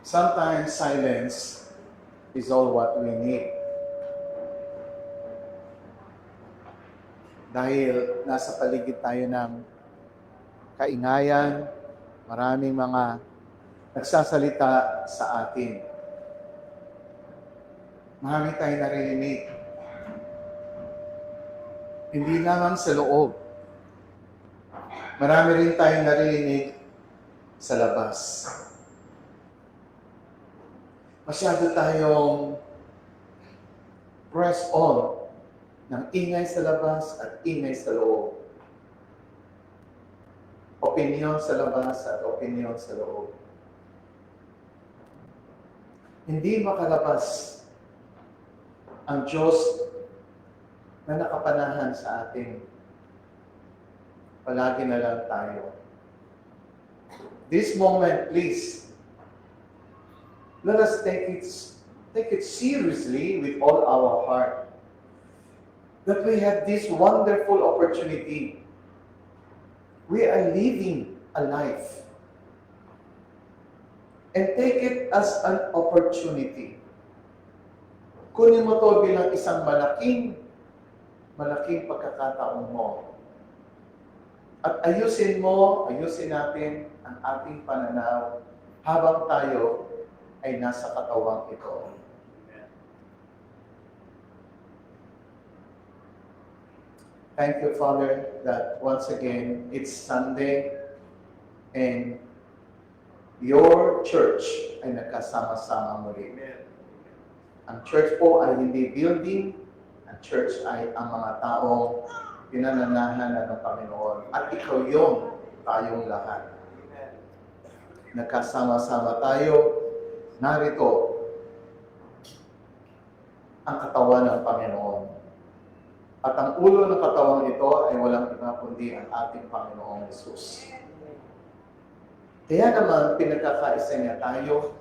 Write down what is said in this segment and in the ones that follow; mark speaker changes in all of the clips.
Speaker 1: Sometimes silence is all what we need. Dahil nasa paligid tayo ng kaingayan, maraming mga nagsasalita sa atin. Marami tayong naririnig. Hindi lamang sa loob. Marami rin tayong naririnig sa labas. Masyado tayong press on ng ingay sa labas at ingay sa loob. Opinyon sa labas at opinyon sa loob. Hindi makalabas ang Diyos na nakapanahan sa atin. Palagi na lang tayo. This moment, please, let us take it seriously with all our heart. That we have this wonderful opportunity. We are living a life. And take it as an opportunity. Kunin mo to bilang isang malaking pagkakataon mo. At ayusin natin ang ating pananaw habang tayo ay nasa katawang ito. Thank you, Father, that once again, it's Sunday and your church ay nagkasama-sama muli. Ang church po ay hindi building, ang church ay ang mga taong pinananahan ng Panginoon. At ikaw yung tayong lahat. Nagkasama-sama tayo, narito ang katawan ng Panginoon. At ang ulo ng katawan ito ay walang iba kundi ang ating Panginoong Jesus. Kaya naman, pinagkakaisa niya tayo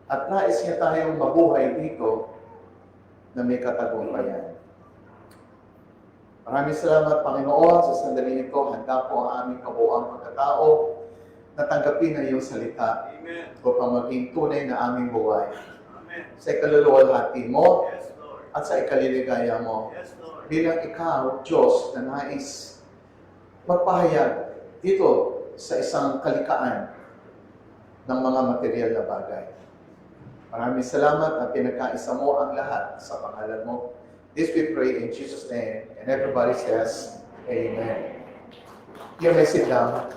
Speaker 1: at nais niya tayong mabuhay dito na may katagumpayan. Maraming salamat, Panginoon, sa sandaling ito. Handa po ang aming kabuuang pagkatao na tanggapin ang iyong salita upang maging tunay na aming buhay. Amen. Sa ikaluluwalhati mo at sa ikaliligaya mo. Bilang ikaw, Diyos, na nais magpahayag dito sa isang kalikaan ng mga material na bagay. Maraming salamat at pinagkaisa mo ang lahat sa pangalan mo. This we pray in Jesus' name. And everybody says, Amen. You may sit down.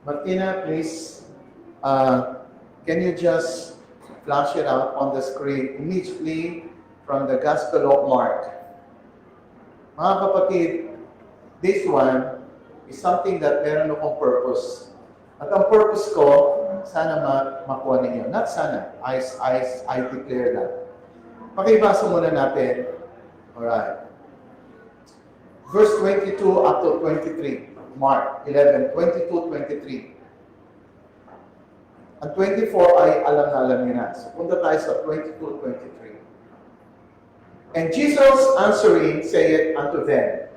Speaker 1: Martina, please, can you just flash it out on the screen immediately from the Gospel of Mark? Mga kapatid, this one is something that meron akong purpose. At ang purpose ko, sana makuha ninyo. Not sana, I declare that. Pakibasa muna natin. Alright. Verse 22 up to 23. Mark 11, 22-23. Ang 24 ay alam na alam niyo na. So punta tayo sa 22-23. And Jesus answering saith unto them,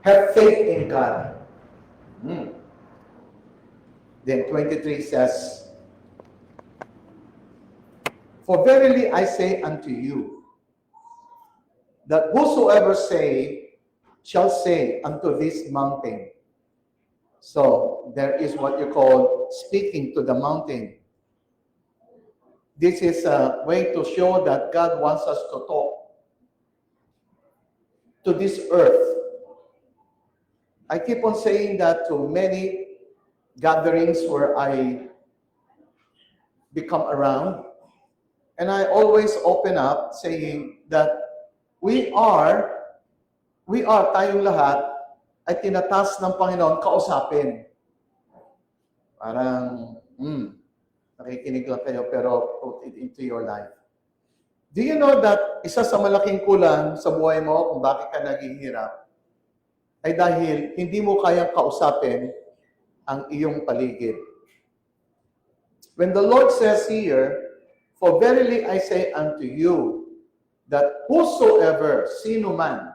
Speaker 1: have faith in God. Then 23 says, for verily I say unto you, that whosoever shall say unto this mountain. So there is what you call speaking to the mountain. This is a way to show that God wants us to talk to this earth. I keep on saying that to many gatherings where I become around. And I always open up saying that we are tayong lahat ay tinatas ng Panginoon kausapin. Parang, nakikinig lang kayo pero put it into your life. Do you know that isa sa malaking kulang sa buhay mo kung bakit ka naghihirap ay dahil hindi mo kayang kausapin ang iyong paligid. When the Lord says here, for verily I say unto you, that whosoever, sino man,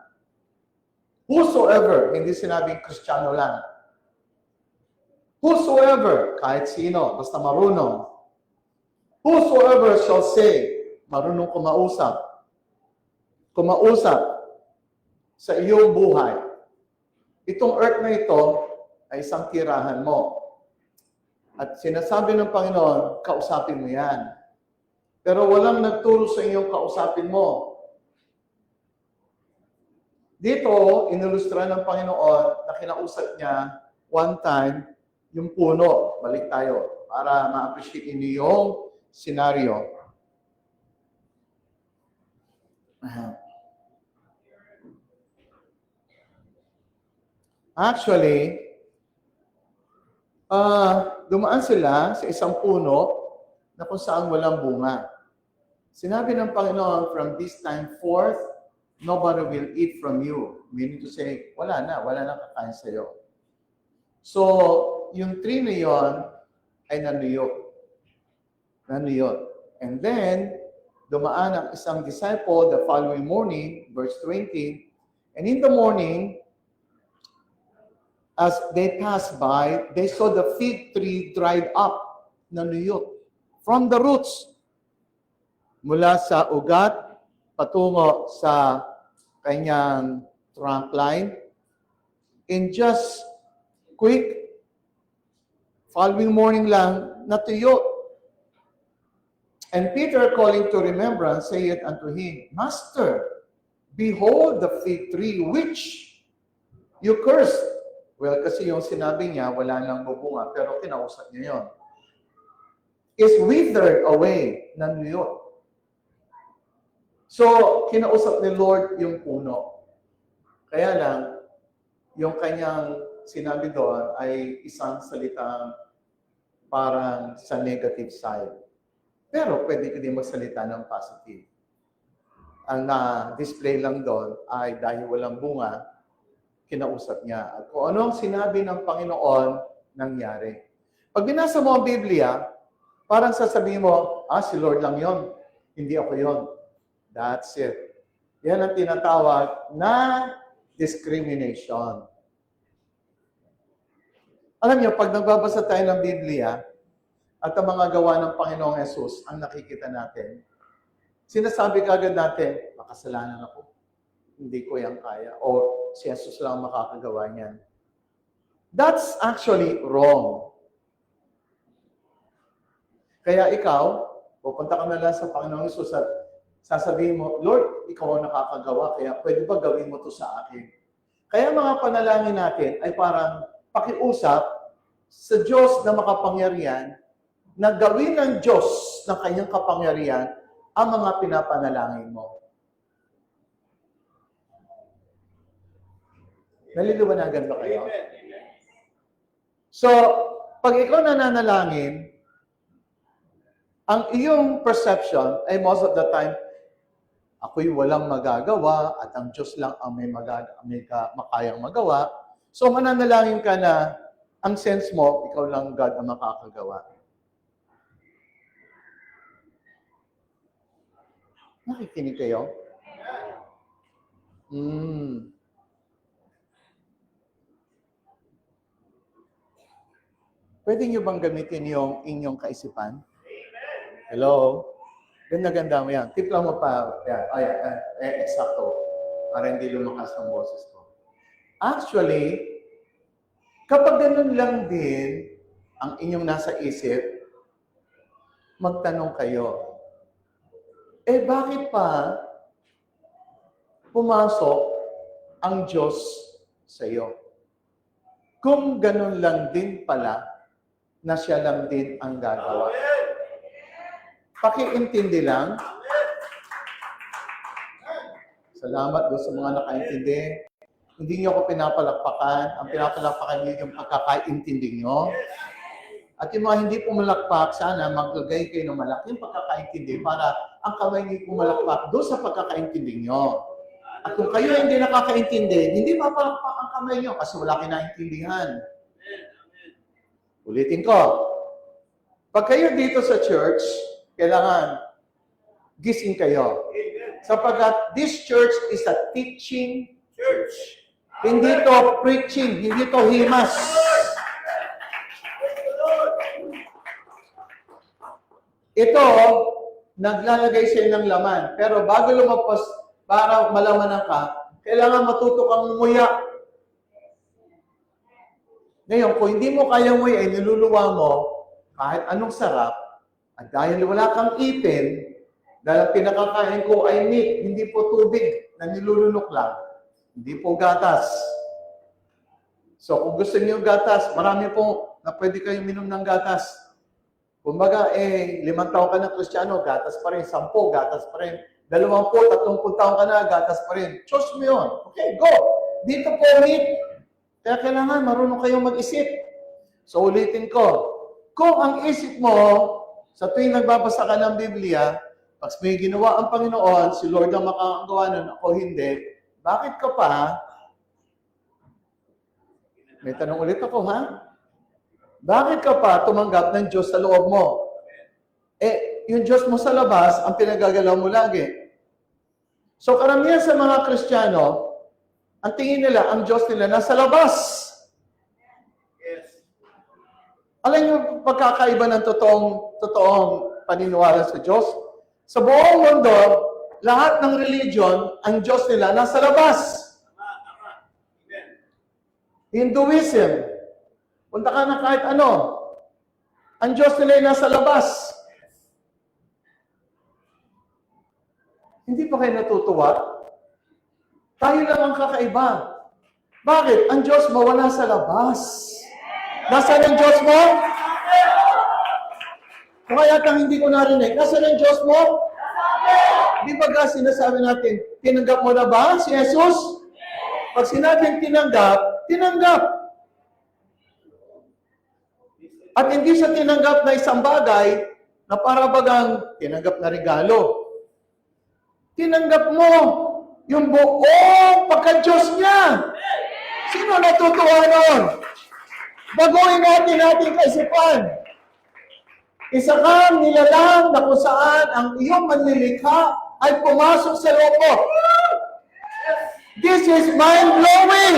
Speaker 1: whosoever, hindi sinabing Kristiyano lang, Whosoever, kahit sino, basta marunong. Whosoever shall say, marunong kumausap sa iyong buhay. Itong earth na ito ay isang tirahan mo. At sinasabi ng Panginoon, kausapin mo yan. Pero walang nagturo sa iyong kausapin mo. Dito, inulustra ng Panginoon na kinausap niya one time yung puno. Balik tayo para ma-appreciate niyo yung scenario. Actually, dumaan sila sa isang puno na kung saan walang bunga. Sinabi ng Panginoon, from this time forth, nobody will eat from you. Meaning to say, wala na kakain sa'yo. So, yung tree na yon ay nanuyot. And then, dumaan ang isang disciple the following morning, verse 20, and in the morning, as they passed by, they saw the fig tree dried up, nanuyot, from the roots, mula sa ugat, patungo sa kanyang trunk line, in just quick, following morning lang, natuyo. And Peter, calling to remembrance, saith unto him, Master, behold the fig tree which you cursed. Well, kasi yung sinabi niya, wala nang bubunga, pero kinausap niya yun. Is withered away, nanuyot. So, kinausap ni Lord yung puno. Kaya lang, yung kanyang sinabi doon ay isang salitang parang sa negative side. Pero pwede ka din magsalita ng positive. Ang na-display lang doon ay dahil walang bunga, kinausap niya. At kung ano ang sinabi ng Panginoon, nangyari. Pag binasa mo ang Biblia, parang sasabihin mo, si Lord lang yon, hindi ako yon. That's it. Yan ang tinatawag na discrimination. Alam niyo, pag nagbabasa tayo ng Biblia, at ang mga gawa ng Panginoong Yesus ang nakikita natin, sinasabi kagad natin, makasalanan ako. Hindi ko yan kaya. O si Jesus lang makakagawa niyan. That's actually wrong. Kaya ikaw, pupunta ka na lang sa Panginoong Yesus at sasabihin mo, Lord, ikaw ang nakakagawa, kaya pwede ba gawin mo to sa akin? Kaya mga panalangin natin ay parang pakiusap sa Diyos na makapangyarihan na gawin ng Diyos ng kanyang kapangyarihan ang mga pinapanalangin mo. Naliliwanagan ba kayo? So, pag ikaw nananalangin, ang iyong perception ay most of the time, ako'y walang magagawa at ang Diyos lang ang may makayang magawa. So, mananalangin ka na ang sense mo, ikaw lang God ang makakagawa. Nakikinig kayo? Pwede nyo bang gamitin yung inyong kaisipan? Hello? Ganda-ganda mo yan. Tip lang mo pa. Eksakto. Para hindi lumakas ang boses ko. Actually, kapag ganun lang din ang inyong nasa isip, magtanong kayo, bakit pa pumasok ang Diyos sa iyo? Kung ganun lang din pala, na siya lang din ang gagawa. Pakiintindi lang. Salamat doon sa mga nakaintindi. Hindi niyo ako pinapalakpakan. Ang pinapalakpakan niyo yung pagkakaintindi niyo. At yung mga hindi pumalakpak, sana maglagay kayo ng malaking pagkakaintindi para ang kamay niyo pumalakpak doon sa pagkakaintindi niyo. At kung kayo hindi nakakaintindi, hindi mapalakpak ang kamay niyo kasi wala kayo naintindihan. Ulitin ko. Pag kayo dito sa church, kailangan gising kayo. Sapagkat this church is a teaching church. Hindi to preaching, hindi to himas. ito, naglalagay siya ng laman. Pero bago lumagpas, para malamanan ka, kailangan matuto kang umuya. Ngayon, kung hindi mo kayang umuya, ay niluluwa mo, kahit anong sarap, at dahil wala kang ipin, dahil pinakakain ko ay meat, hindi po tubig na nilulunok lang, hindi po gatas. So kung gusto niyo gatas, marami po na pwede kayong minom ng gatas. Kumbaga, 5 taon ka na Kristiyano, gatas pa rin. 10, gatas pa rin. 20, 30 taon ka na, gatas pa rin. Choose mo yun. Okay, go. Dito po, meat. Kaya kailangan marunong kayong mag-isip. So ulitin ko, kung ang isip mo, sa tuwing nagbabasa ka ng Biblia, pag may ginawa ang Panginoon, si Lord ang makakagawa nun, ako hindi, bakit ka pa? May tanong ulit ako, ha? Bakit ka pa tumanggap ng Diyos sa loob mo? Yung Diyos mo sa labas, ang pinagagalaw mo lagi. So karamihan sa mga Kristiyano, ang tingin nila, ang Diyos nila nasa labas. Yes. Alam niyo, pagkakaiba ng totoong paniniwala sa Diyos? Sa buong mundo, lahat ng religion, ang Diyos nila nasa labas. Hinduism, punta ka na kahit ano, ang Diyos nila ay nasa labas. Hindi pa kayo natutuwa? Tayo lang ang kakaiba. Bakit? Ang Diyos mo wala sa labas. Nasaan ang Diyos mo? Kung kaya hindi ko narinig, nasaan ang Diyos mo? Di ba ka sinasabi natin, tinanggap mo na ba si Jesus? Pag sinabing tinanggap, tinanggap. At hindi siya tinanggap na isang bagay na para bagang tinanggap na regalo. Tinanggap mo yung buong pagka-Diyos niya. Sino natutuwa nun? Baguhin natin ating kaisipan. Isa kang nilalang na kung saan ang iyong manlilikha ay pumasok sa loob mo. This is mind-blowing!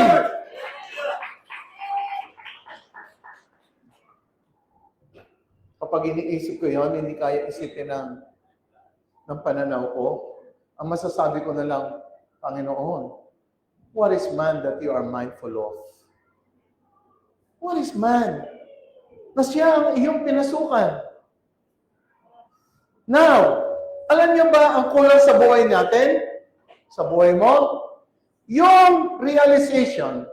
Speaker 1: Kapag iniisip ko yon, hindi kaya isipin ng pananaw ko. Ang masasabi ko na lang, Panginoon, what is man that you are mindful of? What is man? Na siya ang iyong pinasukan. Now, alam niyo ba ang kulang sa buhay natin? Sa buhay mo? Yung realization,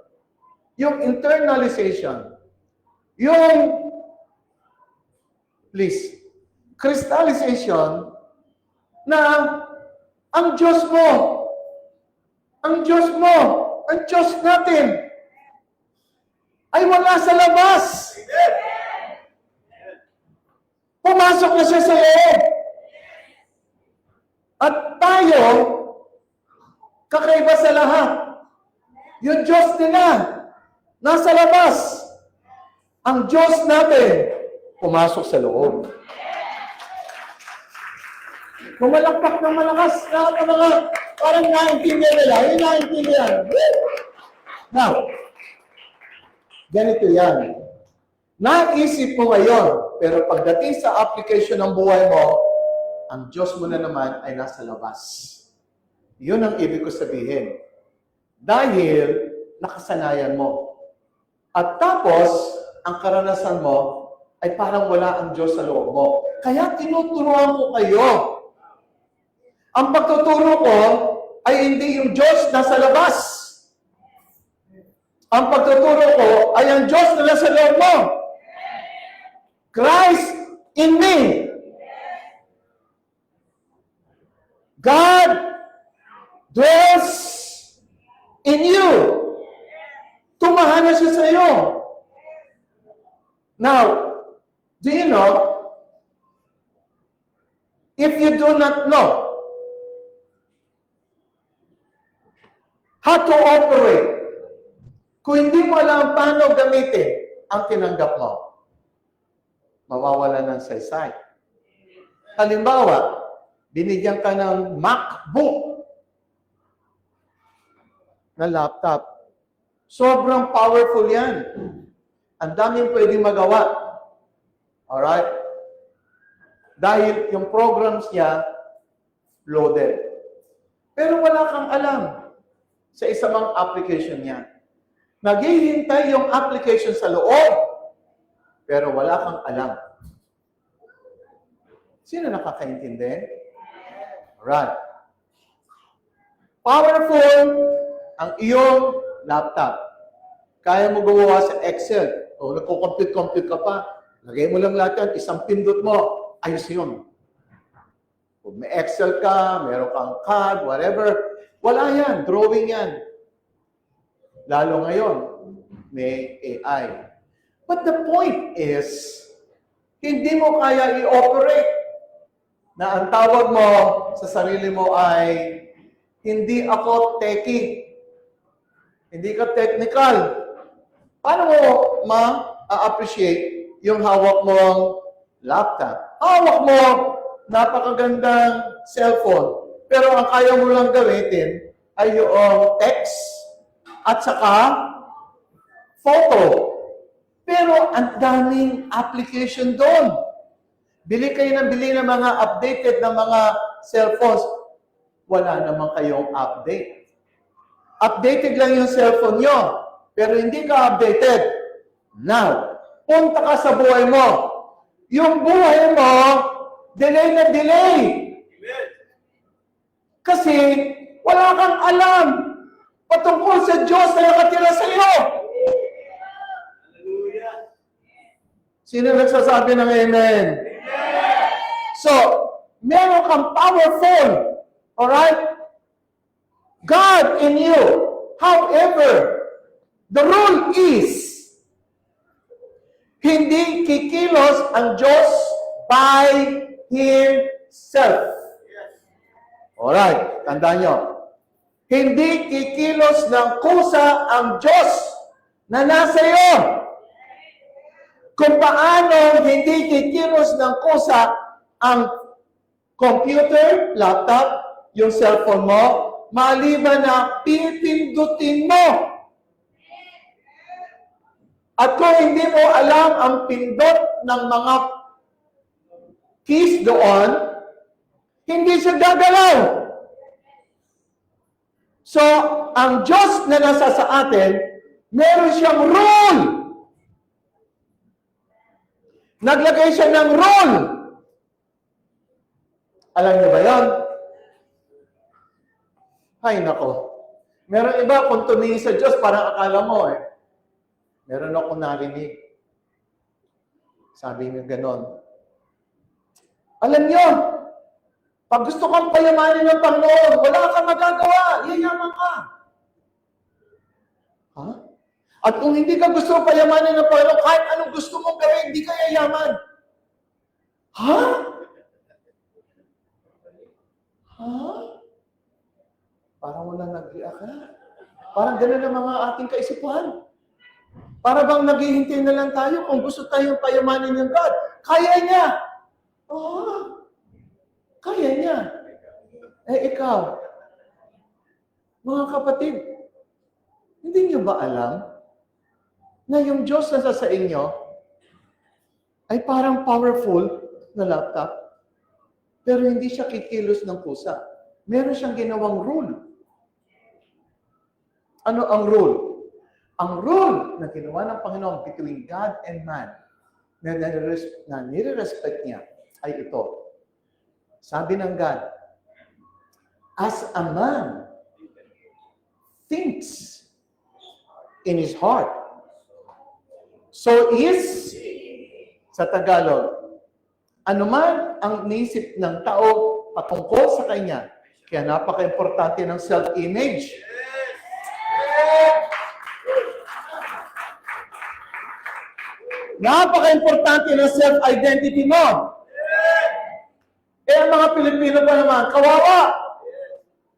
Speaker 1: yung internalization, yung, please, crystallization na ang Diyos mo, ang Diyos mo, ang Diyos natin, ay wala sa labas. Pumasok na siya sa loob. At tayo, kakaiba sa lahat. Yung Diyos nila, nasa labas. Ang Diyos natin, pumasok sa loob. Pumalakpak ng malakas na mga parang naintindihan nila. Yung naintindihan. Now, ganito yan. Naisip mo ngayon, pero pagdating sa application ng buhay mo, ang Diyos mo na naman ay nasa labas. Yun ang ibig ko sabihin. Dahil nakasanayan mo. At tapos, ang karanasan mo ay parang wala ang Diyos sa loob mo. Kaya tinuturuan ko kayo. Ang pagtuturo ko ay hindi yung Diyos nasa labas. Ang pagtuturo ko ay ang Diyos na nasa loob mo. Christ in me. God dwells in you. Tumahan na siya sa iyo. Now, do you know, if you do not know how to operate, kung hindi mo alam paano gamitin ang tinanggap mo, mawawala ng saysay. Halimbawa, binigyan ka ng MacBook na laptop. Sobrang powerful yan. Ang daming pwedeng magawa. Alright? Dahil yung programs niya, loaded. Pero wala kang alam sa isa mang application niya. Naghihintay yung application sa loob, pero wala kang alam. Sino nakakaintindi? Right. Powerful ang iyong laptop. Kaya mo gumawa sa Excel. O nagko-compute ka pa. Lagay mo lang lahat yan, isang pindot mo, ayos yun. Kung may Excel ka, meron kang CAD, whatever, wala yan, drawing yan. Lalo ngayon, may AI. But the point is, hindi mo kaya i-operate na ang tawag mo sa sarili mo ay, hindi ako techie. Hindi ka technical. Paano mo ma-appreciate yung hawak mong laptop? Hawak mo, napakagandang cellphone. Pero ang kaya mo lang gamitin ay yung text at saka photo. Pero ang daming application doon. Bili kayo ng mga updated na mga cellphones. Wala naman kayong update. Updated lang yung cellphone nyo, pero hindi ka updated. Now, punta ka sa buhay mo. Yung buhay mo, delay na delay. Kasi wala kang alam patungkol sa Diyos na nakatira sa iyo. Sino nagsasabi ng amen? So, meron kang powerful. Alright? God in you. However, the rule is, hindi kikilos ang Diyos by Himself. Alright, tandaan nyo. Hindi kikilos ng kusa ang Diyos na nasa iyo. Kung paano hindi kikilos ng kusa ang computer, laptop, yung cellphone mo, maliban na pipindutin mo. At kung hindi mo alam ang pindot ng mga keys doon, hindi siya gagalaw. So, ang Diyos na nasa sa atin, meron siyang rule. Naglagay siya ng rule. Alam niyo ba yan? Ay, nako. Meron iba, kung tumingin sa Diyos, parang akala mo meron akong narinig. Sabi niya ganon. Alam niyo, pag gusto kang payamanin ng Panginoon, wala kang magagawa. Yayaman ka. Ha? At kung hindi ka gusto payamanin ng Panginoon, kahit anong gusto mong gawin, hindi ka yayaman. Ha? Ha? Parang wala nag-react ha? Parang ganun ang mga ating kaisipan. Para bang naghihintay na lang tayo kung gusto tayong payamanin ng God. Kaya niya. Kaya niya. Ikaw, mga kapatid, hindi niyo ba alam na yung Diyos na sa inyo ay parang powerful na laptop, pero hindi siya kikilos ng kusa. Meron siyang ginawang rule. Ano ang rule? Ang rule na ginawa ng Panginoon between God and man na nire-respect niya ay ito. Sabi ng God, as a man thinks in his heart, so is, sa Tagalog, anuman ang nisip ng tao patungkol sa kanya, kaya napaka-importante ng self-image. Napaka-importante ng self-identity mo. Ang mga Pilipino pa naman, kawawa.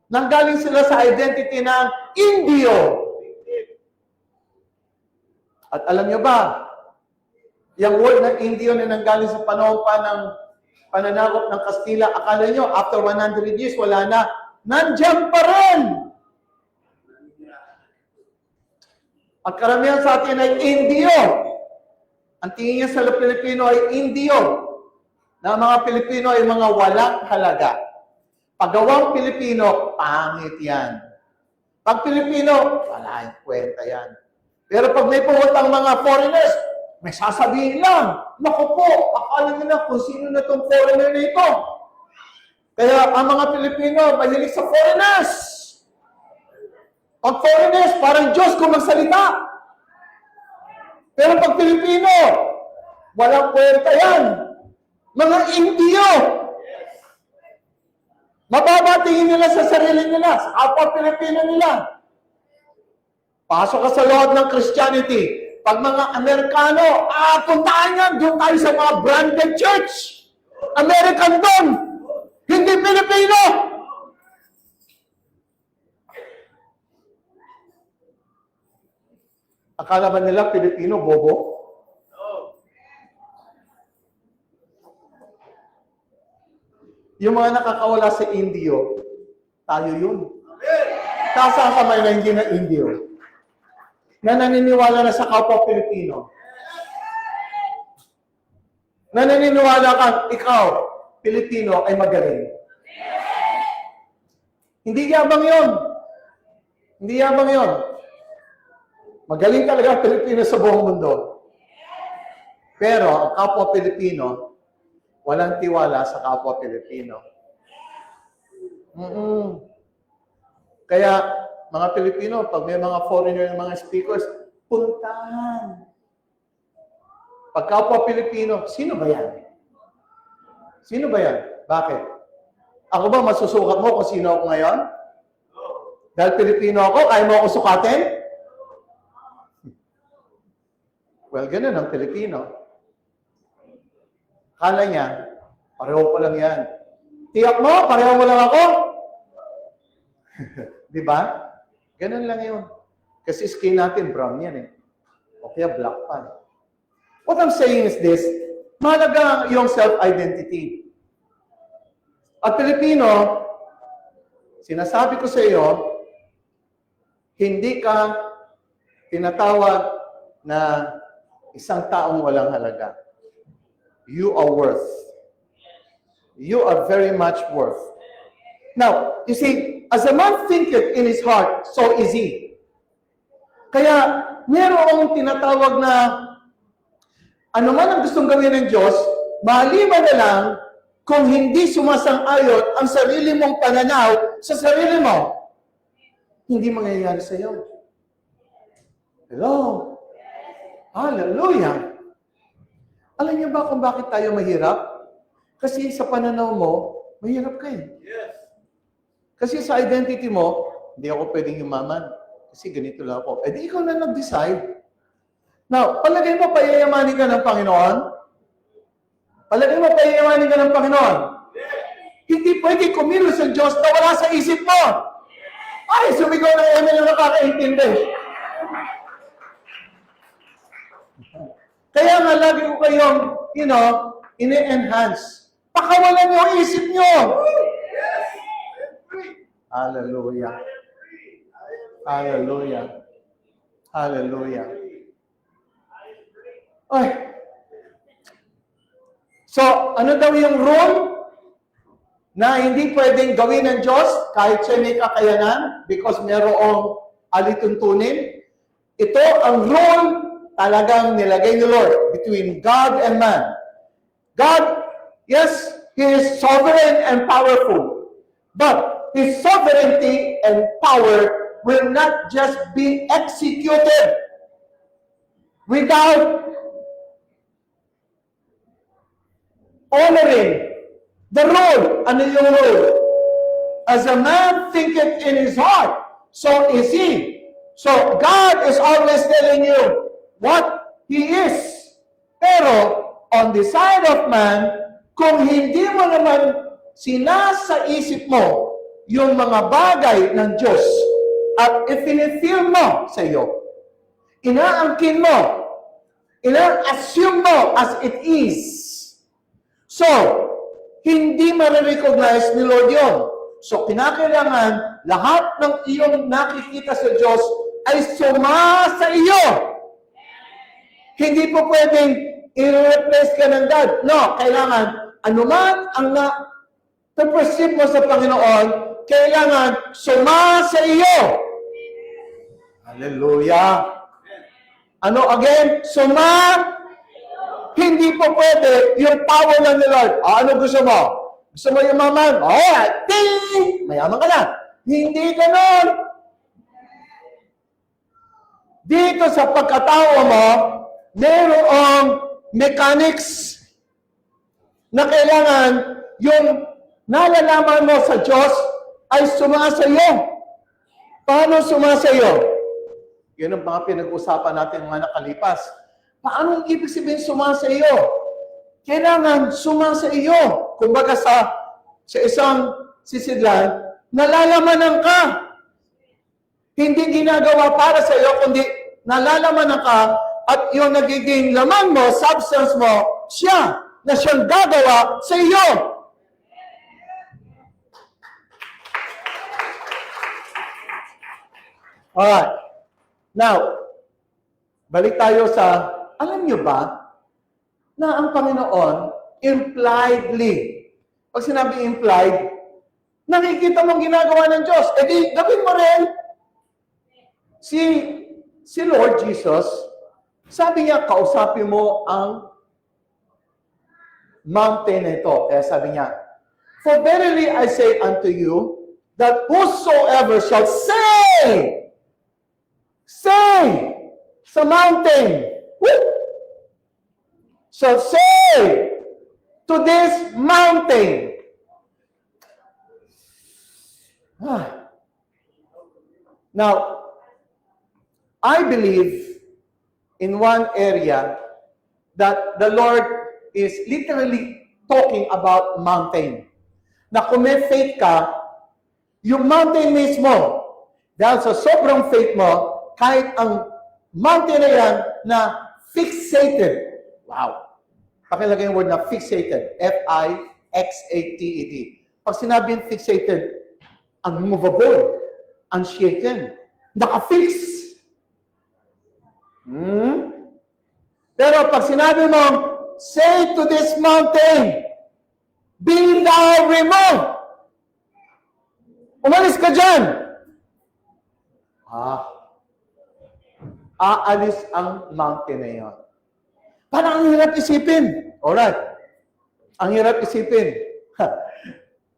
Speaker 1: Nanggaling sila sa identity ng Indio. At alam nyo ba, yung word ng Indio na nanggaling sa panahon pa ng pananakop ng Kastila, akala nyo, after 100 years, wala na. Nandiyan pa rin. At karamihan sa atin ay Indio. Ang tingin niya sa Pilipino ay Indio. na ang mga Pilipino ay mga walang halaga. Pagawang Pilipino, pangit yan. Pag Pilipino, wala yung kwenta yan. Pero pag may puwatang mga foreigners, may sasabihin lang, naku po, akala nyo na kung sino na itong foreigner na ito. Kaya ang mga Pilipino, mahilig sa foreigners. Pag foreigners, parang Diyos kung magsalita. Pero pag Pilipino, walang kwenta yan. Mga Indiyo. Mababa tingin nila sa sarili nila, sa kapwa Pilipino nila. Pasok ka sa loob ng Christianity. Pag mga Amerikano, puntahan yan, doon tayo sa mga branded church. American doon. Hindi Pilipino. Akala ba nila Pilipino, bobo? Yung mga nakakawala sa Indio, tayo yun. Kasama na hindi na Indio. Na naniniwala na sa kapwa Pilipino. Na naniniwala ka, ikaw, Pilipino, ay magaling. Hindi yabang yun. Hindi yabang yun. Magaling talaga Pilipino sa buong mundo. Pero ang kapwa Pilipino, walang tiwala sa kapwa Pilipino. Kaya, mga Pilipino, pag may mga foreigner ng mga speakers, puntahan. Pag kapwa Pilipino, sino ba yan? Sino ba yan? Bakit? Ako ba masusukat mo kung sino ako ngayon? Dahil Pilipino ako, kaya mo ako sukatin? Well, ganun ang Pilipino. Kala niya, pareho ko lang yan. Tiyak mo, pareho mo lang ako? Di ba? Ganun lang yun. Kasi skin natin, brown yan eh. O kaya black pa. What I'm saying is this, mahalaga yung self-identity. At Pilipino, sinasabi ko sa iyo, hindi ka tinatawag na isang taong walang halaga. You are worth. You are very much worth. Now, you see, as a man thinketh in his heart, so is he. Kaya, mayroong tinatawag na ano man ang gustong gawin ng Diyos, maliban na lang kung hindi sumasang-ayon ang sarili mong pananaw sa sarili mo, hindi mangyayari sa iyo. Hello? Hallelujah! Alam niyo ba kung bakit tayo mahirap? Kasi sa pananaw mo, mahirap ka eh. Yes. Kasi sa identity mo, hindi ako pwedeng yumaman. Kasi ganito lang ako. Eh di ikaw na nag-decide. Now, palagay mo payayamanin ka ng Panginoon? Palagay mo payayamanin ka ng Panginoon? Yes. Hindi pwede kumilos ang Diyos na wala sa isip mo. Ay, sumigaw ng amen na nakakaintindi. Kaya nga lagi ko kayong, ini-enhance. Pakawalan niyo ang isip niyo. Hallelujah. Hallelujah. Hallelujah. Ay. So, ano daw yung rule na hindi pwedeng gawin ng Diyos kahit siya may kakayanan because merong alituntunin? Ito ang rule talagang nilagay ni Lord between God and man. God, yes, He is sovereign and powerful. But His sovereignty and power will not just be executed without honoring the rule. Ano yung rule? As a man thinketh in his heart, so is he. So God is always telling you what He is. Pero, on the side of man, kung hindi mo naman sinasa-isip mo yung mga bagay ng Diyos at ifinifeel mo sa iyo, inaangkin mo, ina-assume mo as it is. So, hindi marirecognize ni Lord yun. So, kinakailangan lahat ng iyong nakikita sa Diyos ay sumasa iyo. Hindi po pwedeng i-replace ka ng God. No, kailangan anuman ang na-perceive mo sa Panginoon, kailangan sumasa iyo. Hallelujah. Ano again? Hindi po pwede yung power ng Lord. Ano gusto mo? Gusto mo yumaman? Ting! Mayaman ka na. Hindi ganon. Dito sa pagkatao mo, mayroong mechanics na kailangan yung nalalaman mo sa Diyos ay sumasayo. Paano sumasayo? Yun ang mga pinag-usapan natin mga nakalipas. Paano ibig sabihin sumasayo? Kailangan sumasayo. Kumbaga sa isang sisidlan, nalalaman ka. Hindi ginagawa para sa iyo, kundi nalalaman ka at yung nagiging laman mo, substance mo, siya na siyang gagawa sa iyo. Alright. Now, balik tayo sa, alam niyo ba, na ang Panginoon, impliedly, pag sinabi implied, nakikita mong ginagawa ng Diyos. E di, gawin mo rin. Si Lord Jesus, sabi niya, kausapin mo ang mountain na ito. Kaya sabi niya, for verily I say unto you, that whosoever shall say sa mountain, shall say to this mountain, now, I believe in one area that the Lord is literally talking about mountain. Na kung may faith ka, yung mountain mismo, dahil sa sobrang faith mo, kahit ang mountain na yan na fixated. Wow. Pakilagay yung word na fixated. F-I-X-A-T-E-D. Pag sinabing fixated, unmovable, unshaken, naka-fix. Pero pag sinabi mo, say to this mountain, be thou removed. Umalis ka dyan. Aalis ang mountain na yun. Parang ang hirap isipin. Alright. Ang hirap isipin.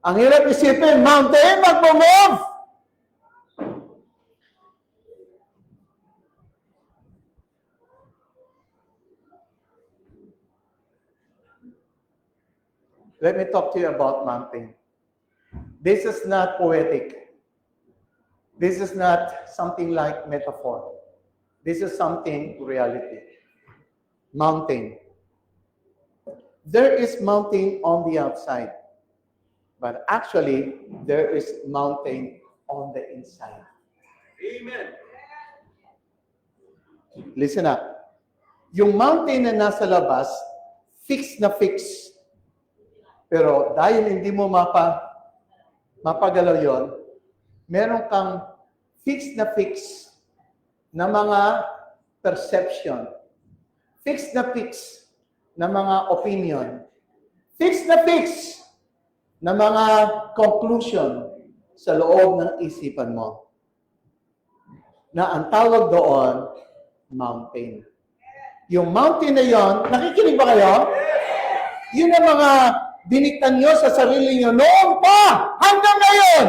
Speaker 1: Ang hirap isipin, mountain, mag-move. Let me talk to you about mountain. This is not poetic. This is not something like metaphor. This is something reality. Mountain. There is mountain on the outside. But actually, there is mountain on the inside. Amen. Listen up. Yung mountain na nasa labas, fix na fix. Pero dahil hindi mo mapagalaw yon, meron kang fix na mga perception, fix na mga opinion, fix na mga conclusion sa loob ng isipan mo. Na ang tawag doon, mountain. Yung mountain na yon, nakikinig ba kayo? Yun ang mga diniktan nyo sa sarili nyo noon pa hanggang ngayon.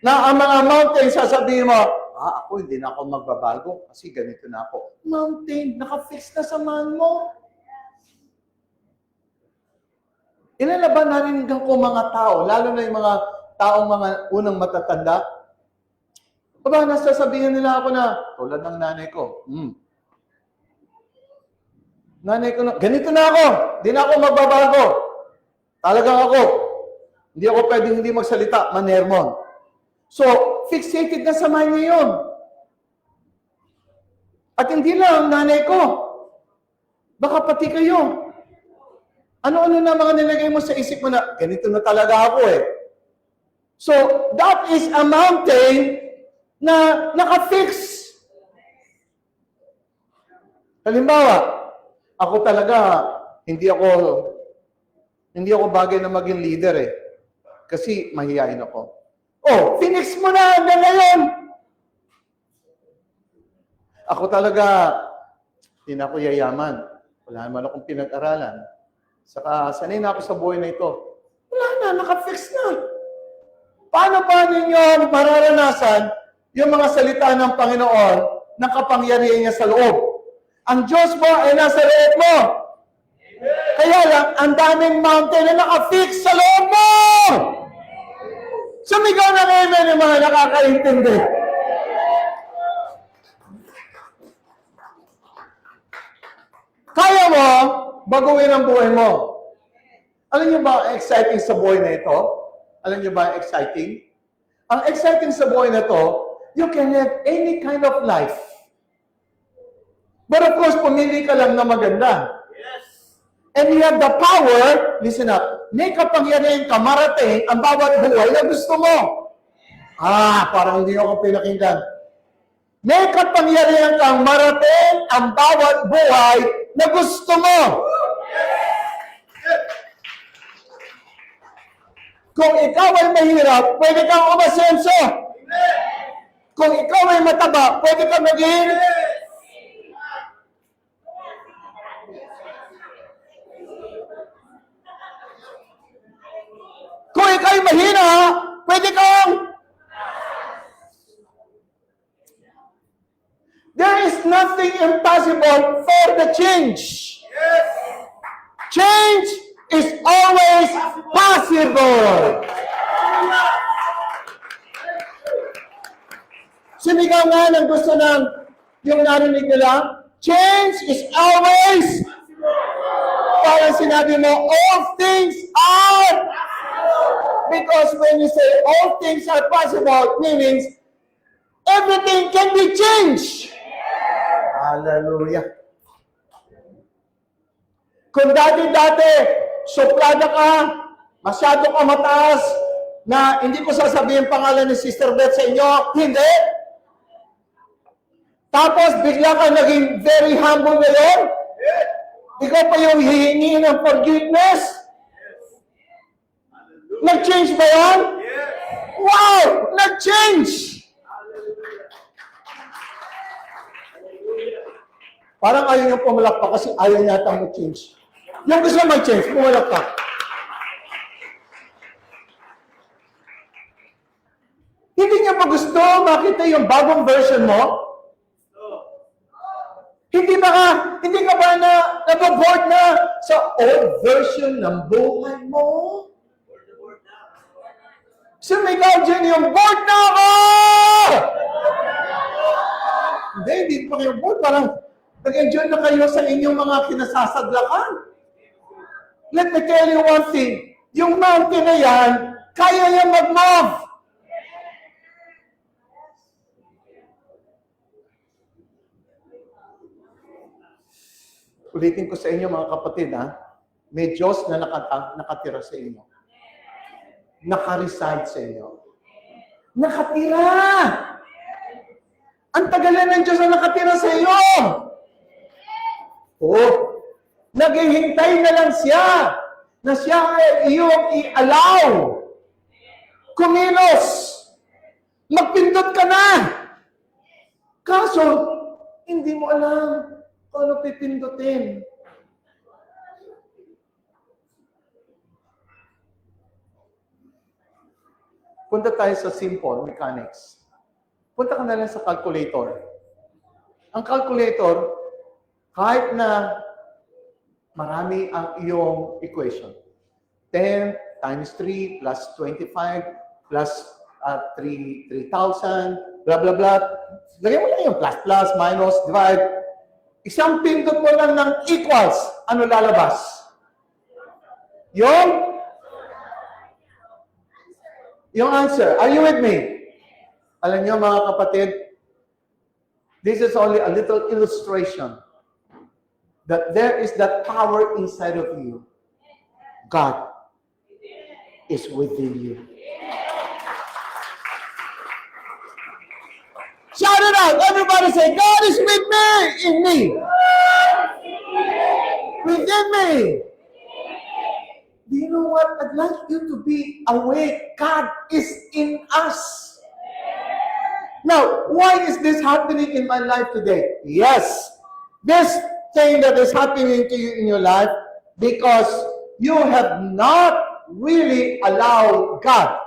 Speaker 1: Na ang mga mountain, sasabihin mo, ako hindi na ako magbabago kasi ganito na ako. Mountain, nakafix na sa man mo. Inalaban namin ko mga tao, lalo na yung mga taong mga unang matatanda. Aba, nasasabihin nila ako na, tulad ng nanay ko, nanay ko na, ganito na ako, hindi na ako magbabago. Talagang ako, hindi ako pwedeng hindi magsalita, manermon. So, fixated na sa mind niya yun. At hindi lang nanay ko, baka pati kayo. Ano-ano na mga nilagay mo sa isip mo na, ganito na talaga ako eh. So, that is a mountain na naka-fix. Halimbawa, ako talaga, hindi ako Hindi ako bagay na maging leader eh. Kasi mahihain ako. Oh, finish mo na hanggang ngayon. Ako talaga, hindi na ako yayaman. Wala naman akong pinag-aralan. Saka sanay na ako sa buhay na ito. Wala na, naka-fix na. Paano pa ninyo mararanasan yung mga salita ng Panginoon ng kapangyarihan niya sa loob? Ang Diyos mo ay nasa loob mo. Kaya lang, ang daming mountain na naka-fix sa loob mo. Sumigaw na amen yung mga nakakaintindi. Kaya mo, baguhin ang buhay mo. Alam niyo ba ang exciting sa buhay na ito? Alam niyo ba ang exciting? Ang exciting sa buhay na ito, you can have any kind of life. But of course, pumili ka lang na maganda. Yes. And you have the power, listen up, may kapangyarihan ka marating ang bawat buhay na gusto mo. Parang hindi ako pinakinggan. May kapangyarihan kang marating ang bawat buhay na gusto mo. Kung ikaw ay mahirap, pwede kang umasenso. Kung ikaw ay mataba, pwede kang maging kung ikaw ay mahina, pwede kang there is nothing impossible for the change. Change is always possible. Sumigaw nga ng gusto ng yung narinig nila, change is always parang sinabi mo, all things are because when you say all things are possible, meaning everything can be changed. Hallelujah. Kung dati-dati, suplada ka, masyado ka mataas, na hindi ko sasabihin pangalan ni Sister Beth sa inyo, hindi. Tapos bigla ka naging very humble ngayon. Ikaw pa yung hihingi ng forgiveness. Nag-change ba yan? Wow! Nag-change! Parang ayaw niyang pumalakpak kasi ayaw niya atang mag-change. Yung gusto mag-change, pumalakpak. Hindi niya pa gusto makita yung bagong version mo? Hindi ka ba naboboard na sa old version ng buhay mo? Sumigaw dyan yung board na ako! Hindi pa kayo board. Parang nag-enjoy na kayo sa inyong mga kinasasadlakan. Let me tell you one thing. Yung mountain na yan, kaya niya mag-move. Ulitin ko sa inyo mga kapatid, may Diyos na nakatira sa inyo. Nakareside sa inyo. Nakatira! Ang tagalan ng Diyos na nakatira sa iyo! Naghihintay na lang siya na siya ay iyong i-allow. Kumilos! Magpindot ka na! Kaso, hindi mo alam kung ano pipindutin. Punta tayo sa simple mechanics. Punta ka na lang sa calculator. Ang calculator, kahit na marami ang iyong equation. 10 times 3 plus 25 plus 3,000, blah, blah, blah. Lagyan mo lang yung plus, plus, minus, divide. Isang pindot mo lang ng equals. Ano lalabas? Yung answer. Are you with me? Alam niyo mga kapatid, this is only a little illustration that there is that power inside of you. God is within you. Shout it out. Everybody say, God is with me, in me. Within me. do you know what? I'd like you to be awake. God is in us. Now, why is this happening in my life today? Yes, this thing that is happening to you in your life because you have not really allowed God.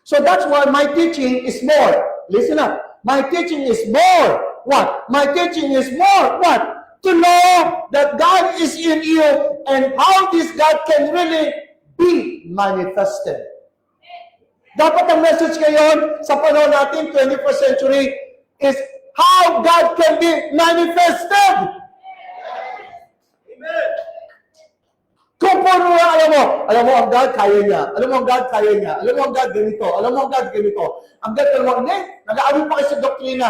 Speaker 1: So that's why my teaching is more. Listen up. My teaching is more. What? My teaching is more. What? To know that God is in you and how this God can really be manifested. Dapat ang message ngayon sa panahon natin, 21st century, is how God can be manifested. Amen. Kung puro alam mo, ang God kaya niya. Alam mo, ang God kaya niya. Alam mo, ang God ganito. Alam mo, ang God ganito. Ang God, alam mo, nag-aaral pa kayo sa doktrina.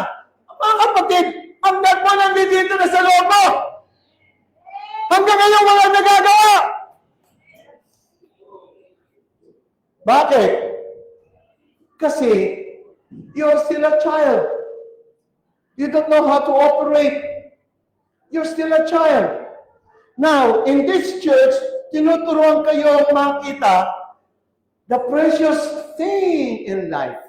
Speaker 1: Mga kapatid, ang God mo nandito na sa loob mo. Hanggang ngayon, wala nagagawa. Bakit? Kasi, you're still a child. You don't know how to operate. You're still a child. Now, in this church, tinuturuan kayo makita the precious thing in life.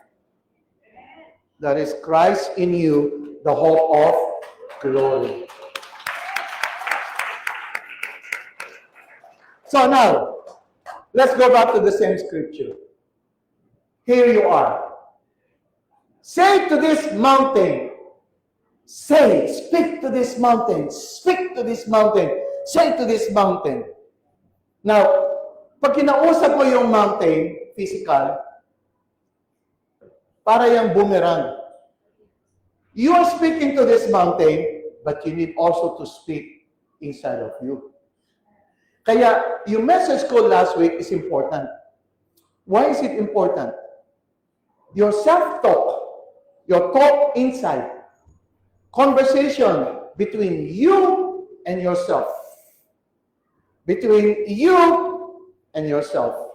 Speaker 1: That is Christ in you, the hope of glory. So now, let's go back to the same scripture. Here you are. Say to this mountain, speak to this mountain, speak to this mountain, say to this mountain. Now, pag kinausap mo yung mountain, physical, para yung boomerang. You are speaking to this mountain, but you need also to speak inside of you. Kaya, yung message ko last week is important. Why is it important? Your self-talk, your talk inside, conversation between you and yourself. Between you and yourself.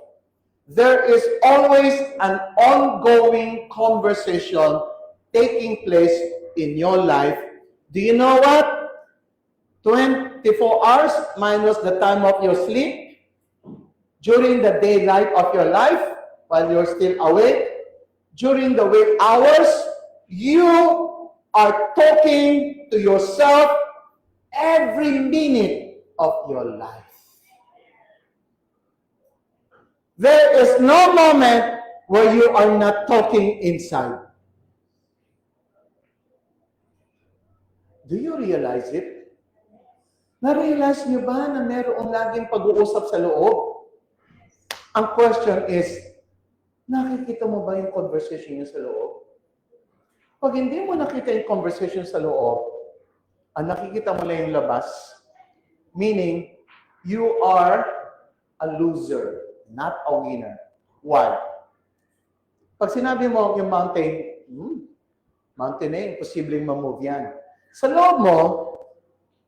Speaker 1: There is always an ongoing conversation taking place in your life. Do you know what? 24 hours minus the time of your sleep, during the daylight of your life, while you're still awake, during the wake hours, you are talking to yourself every minute of your life. There is no moment where you are not talking inside. Do you realize it? Na-realize niyo ba na mayroong laging pag-uusap sa loob? Ang question is, nakikita mo ba yung conversation niyo sa loob? Pag hindi mo nakita yung conversation sa loob, ang nakikita mo lang yung labas, meaning, you are a loser, not a winner. Why? Pag sinabi mo yung mountain, mountain na yun, posibleng ma-move yan. Sa loob mo,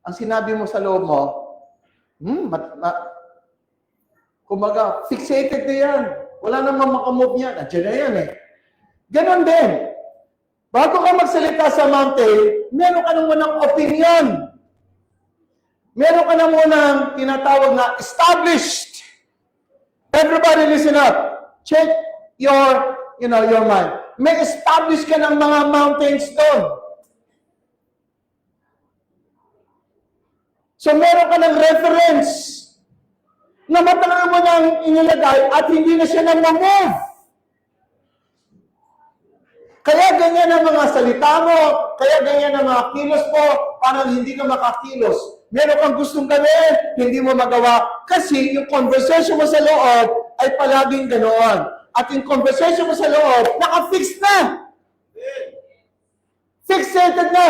Speaker 1: ang sinabi mo sa loob mo, kumbaga, fixated na yan. Wala namang makamove yan. Andiyan na yan eh. Ganon din. Bago ka magsalita sa mountain, meron ka nang munang opinion. Meron ka nang munang tinatawag na established. Everybody listen up. Check your mind. May establish ka ng mga mountains doon. So meron ka ng reference na matagal mo nang inilagay at hindi na siya nang ma-move. Kaya ganyan ang mga salita mo, kaya ganyan ang mga kilos mo, parang hindi ka makakilos. Meron kang gustong gawin, hindi mo magawa. Kasi yung conversation mo sa loob ay palaging ganoon. At yung conversation mo sa loob, naka-fix na. Fixated na.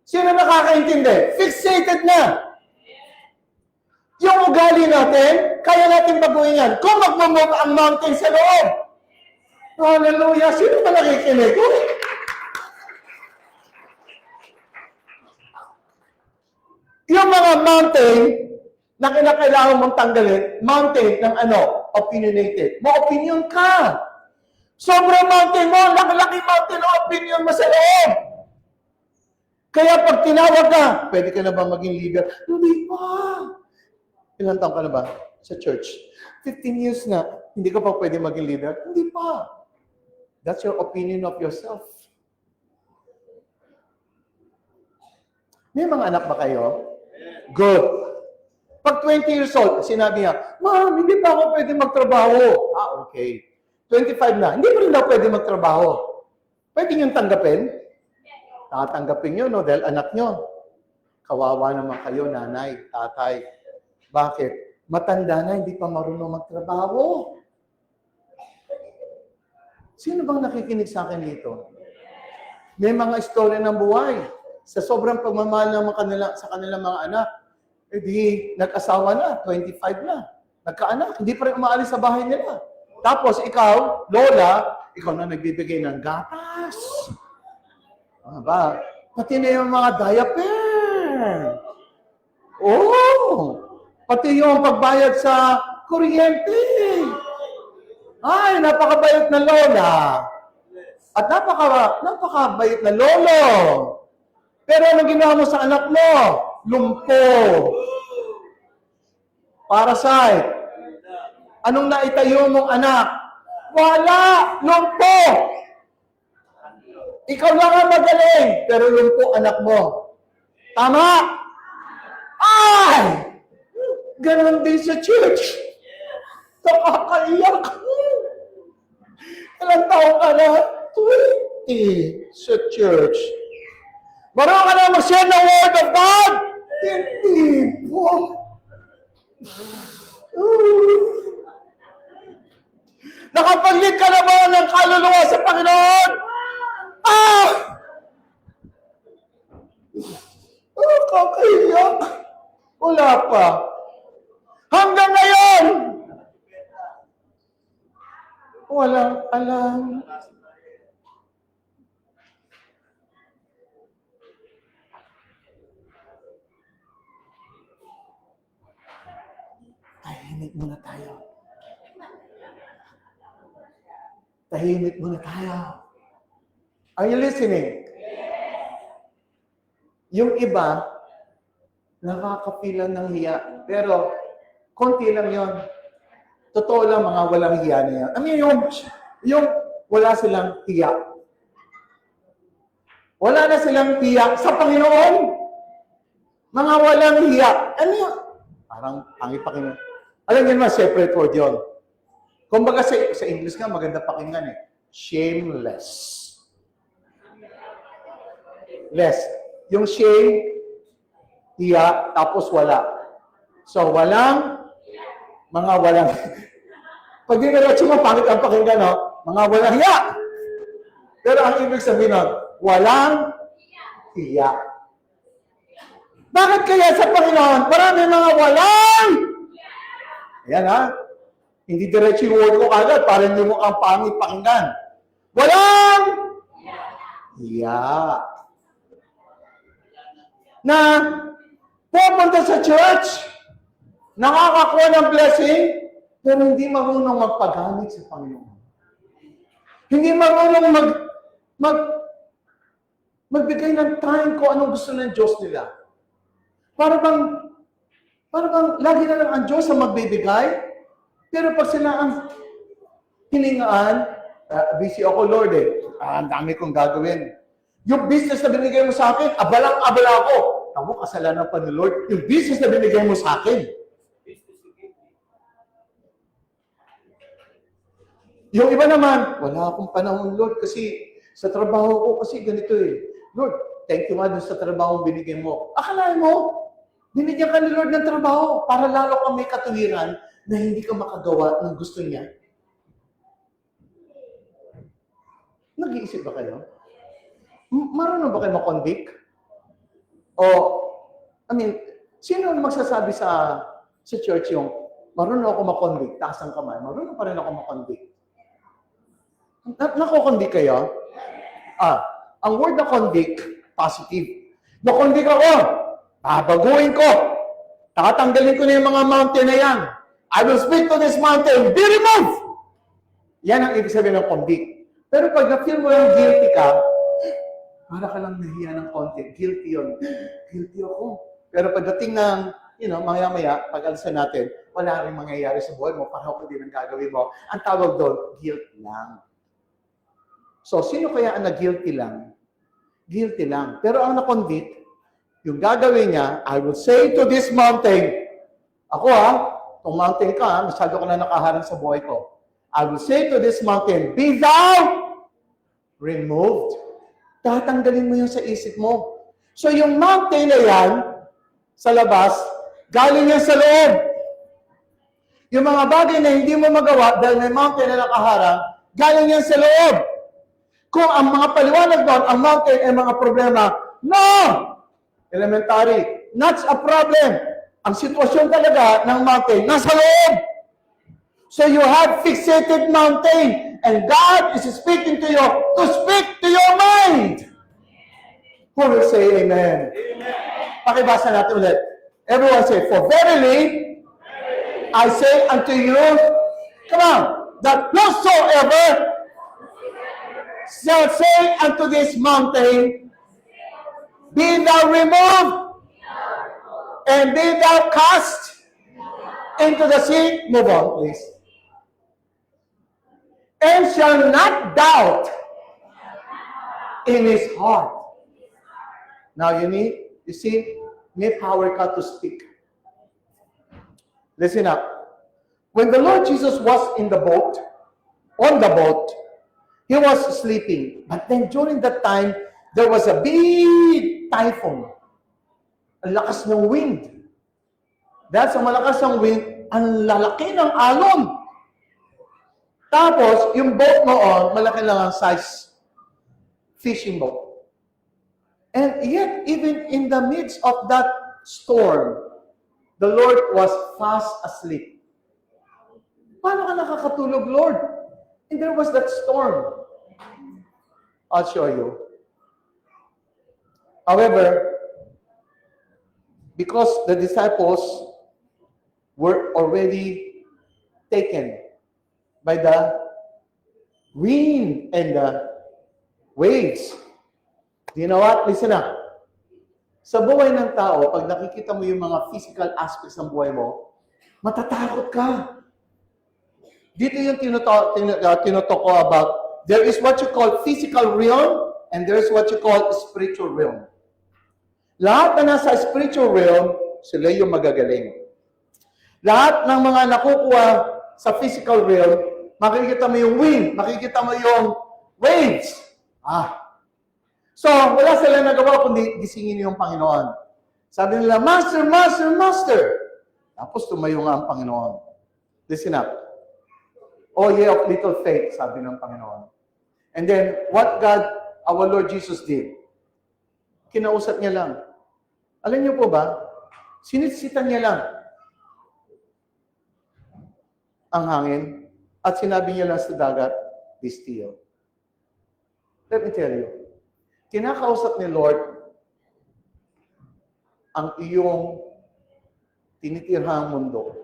Speaker 1: Sino nakakaintindi? Fixated na. Yung ugali natin, kaya natin baguhin yan. Kung mag-move ang mountain sa loob. Hallelujah! Sino ba nakikinig? Yung mga mountain na kinakailangan mong tanggalin, mountain ng opinionated. Ma-opinion ka. Sobrang mountain mo, laki-laki mountain ng opinion mo sa loob. Kaya pag tinawag ka, pwede ka na ba maging leader? Hindi pa. Ilang taon ka na ba? sa church. 15 years na, hindi ka pa pwede maging leader? Hindi pa. That's your opinion of yourself. May mga anak ba kayo? Good. Pag 20 years old, sinabi niya, Ma'am, hindi pa ako pwede magtrabaho. Okay. 25 na, hindi pa rin daw pwede magtrabaho. Pwede niyong tanggapin? Tatanggapin niyo, no? Dahil anak niyo. Kawawa naman kayo, nanay, tatay. Bakit? Matanda na, hindi pa marunong magtrabaho. Sino bang nakikinig sa akin dito? May mga istorya ng buhay. Sa sobrang pagmamahal sa kanilang mga anak, di nag-asawa na, 25 na. Nagkaanak, hindi pa rin umaalis sa bahay nila. Tapos ikaw, lola, ikaw na nagbibigay ng gatas. Pati na yung mga diaper. Pati yung pagbayad sa kuryente. Ay, napakabayot na lola. At napakabayot na lolo. Pero ano ginawa mo sa anak mo? Lumpo. Parasite. Anong naitayo mong anak? Wala! Lumpo! Ikaw lang ang magaling, pero lumpo anak mo. Tama? Ay! Ganon din sa church. Nakakaiyak. Ilang taon ka na? 20 sa church. Marunong ka na mag-share ng Word of God? Hindi po. Nakapag-lead ka na ba ng kaluluwa sa Panginoon? Kakaiyak. Wala pa. Hanggang ngayon, walang alam. Tahimik muna tayo. Tahimik muna tayo. Are you listening? Yung iba, nakakapilan ng hiya. Pero, konti lang yon. Totoo lang mga walang hiya na yan. I mean, yung wala silang hiya. Wala na silang hiya sa Panginoon. Mga walang hiya. Ano yun? Parang pangit pakinggan. Alam niyo naman, separate word yun. Kumbaga sa English nga, maganda pakinggan eh. Shameless. Less. Yung shame, hiya, tapos wala. So, mga walang, pag diniretso mo, pangit ang pakinggan, no? Mga walang hiya. Pero ang ibig sabihin nun, walang hiya. Bakit kaya sa Panginoon, marami mga walang? Ayan ha. Hindi diretso yung word ko kagad para hindi mo ang pangit pakinggan. Walang hiya. Na pupunta sa church, nakakakuha ng blessing, pero hindi marunong magpagamit sa Panginoon. Hindi marunong magbigay ng time kung anong gusto ng Diyos nila. Para bang lagi na lang ang Diyos ang magbibigay, pero pag sila ang hiningaan, busy ako, Lord ang dami kong gagawin. Yung business na binigay mo sa akin, abalang-abala ako. Tamo, kasalanan pa ni Lord. Yung business na binigay mo sa akin. Yung iba naman, wala akong panahon, Lord, kasi sa trabaho ko, kasi ganito eh. Lord, thank you nga dun sa trabaho binigay mo. Akalain mo, binigyan ka ni Lord ng trabaho para lalo kang may katuwiran na hindi ka makagawa ng gusto niya. Nag-iisip ba kayo? Marunong ba kayo makonvict? Sino magsasabi sa church yung marunong ako makonvict, taas ang kamay, marunong pa rin ako makonvict. Nako-convict kayo? Ang word na convict, positive. Na-convict ako, babaguhin ko, tatanggalin ko na yung mga mountain na yan. I will speak to this mountain, be removed! Yan ang ibig sabihin ng convict. Pero pag na-feel mo yung guilty ka, para ka lang nahiya ng konti. Guilty yun. Guilty ako. Pero pagdating ng, maya-maya, pag-alisan natin, wala rin mangyayari sa buhay mo, pareho pa din ang gagawin mo. Ang tawag doon, guilt lang. So, sino kaya ang nag-guilty lang? Guilty lang. Pero ang na-convict, yung gagawin niya, I will say to this mountain, ako itong mountain ka, masyado ka na nakaharang sa buhay ko. I will say to this mountain, be thou removed. Tatanggalin mo yun sa isip mo. So yung mountain na yan, sa labas, galing yan sa loob. Yung mga bagay na hindi mo magawa dahil may mountain na nakaharang, galing yan sa loob. Kung ang mga paliwanag doon, ang mountain ay mga problema, no! Elementary. Not a problem. Ang sitwasyon talaga ng mountain, nasa loob. So you have fixated mountain, and God is speaking to you to speak to your mind. Who will say amen? Amen. Pakibasa natin ulit. Everyone say, for verily, I say unto you, come on, that whosoever shall say unto this mountain, be thou removed, and be thou cast into the sea. Move on, please. And shall not doubt in his heart. Now you see, may power ka to speak. Listen up. When the Lord Jesus was on the boat, he was sleeping. But then during that time, there was a big typhoon. Ang lakas ng wind. Dahil sa malakas ng wind, ang lalaki ng alon. Tapos, yung boat noon, malaki lang ang size. Fishing boat. And yet, even in the midst of that storm, the Lord was fast asleep. Paano ka nakakatulog, Lord? And there was that storm. I'll show you. However, because the disciples were already taken by the wind and the waves. Do you know what? Listen up. Sa buhay ng tao, pag nakikita mo yung mga physical aspects ng buhay mo, matatakot ka. Dito yung tinutok ko about, there is what you call physical realm and there is what you call spiritual realm. Lahat na nasa spiritual realm, sila yung magagaling. Lahat ng mga nakukuha sa physical realm, makikita mo yung wind, makikita mo yung waves. So, wala sila nagawa kundi gisingin yung Panginoon. Sabi nila, Master, Master, Master. Tapos tumayo nga ang Panginoon. Listen up. Oh, ye of little faith, sabi ng Panginoon. And then, what God, our Lord Jesus did, kinausap niya lang. Alam niyo po ba, sinisitan niya lang ang hangin at sinabi niya lang sa dagat, be still. Let me tell you, kinakausap ni Lord ang iyong tinitirhang mundo.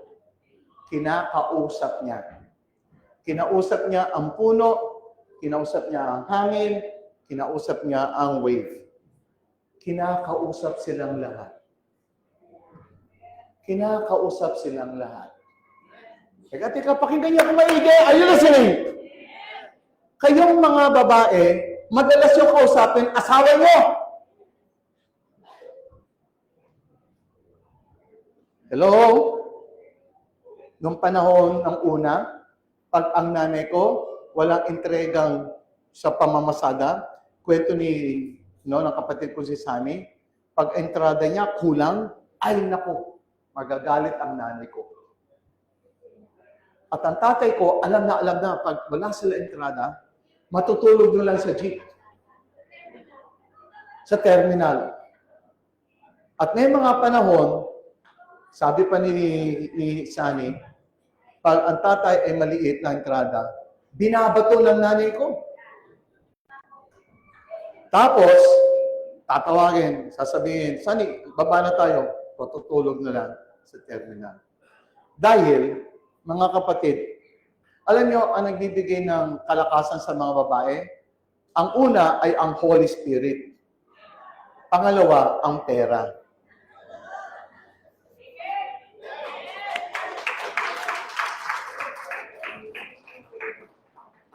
Speaker 1: Kinakausap niya. Kinausap niya ang puno, kinausap niya ang hangin, kinausap niya ang wave. Kinakausap silang lahat. Kinakausap silang lahat. Teka, pakinggan niyo kung maigi. Are you listening? Kayong mga babae, madalas yung kausapin, asawa niyo. Hello? Noong panahon ng una, pag ang nanay ko, walang entregang sa pamamasada, kwento ng kapatid ko si Sammy, pag entrada niya, kulang, ay naku, magagalit ang nanay ko. At ang tatay ko, alam na, pag wala sila entrada, matutulog na lang sa jeep. Sa terminal. At may mga panahon, sabi pa ni Sunny, pag ang tatay ay maliit na entrada, binabato ng nanay ko. Tapos, tatawagin, sasabihin, Sunny, baba na tayo. Tutulog na lang sa terminal. Dahil, mga kapatid, alam niyo, ang nagbibigay ng kalakasan sa mga babae, ang una ay ang Holy Spirit. Pangalawa, ang pera.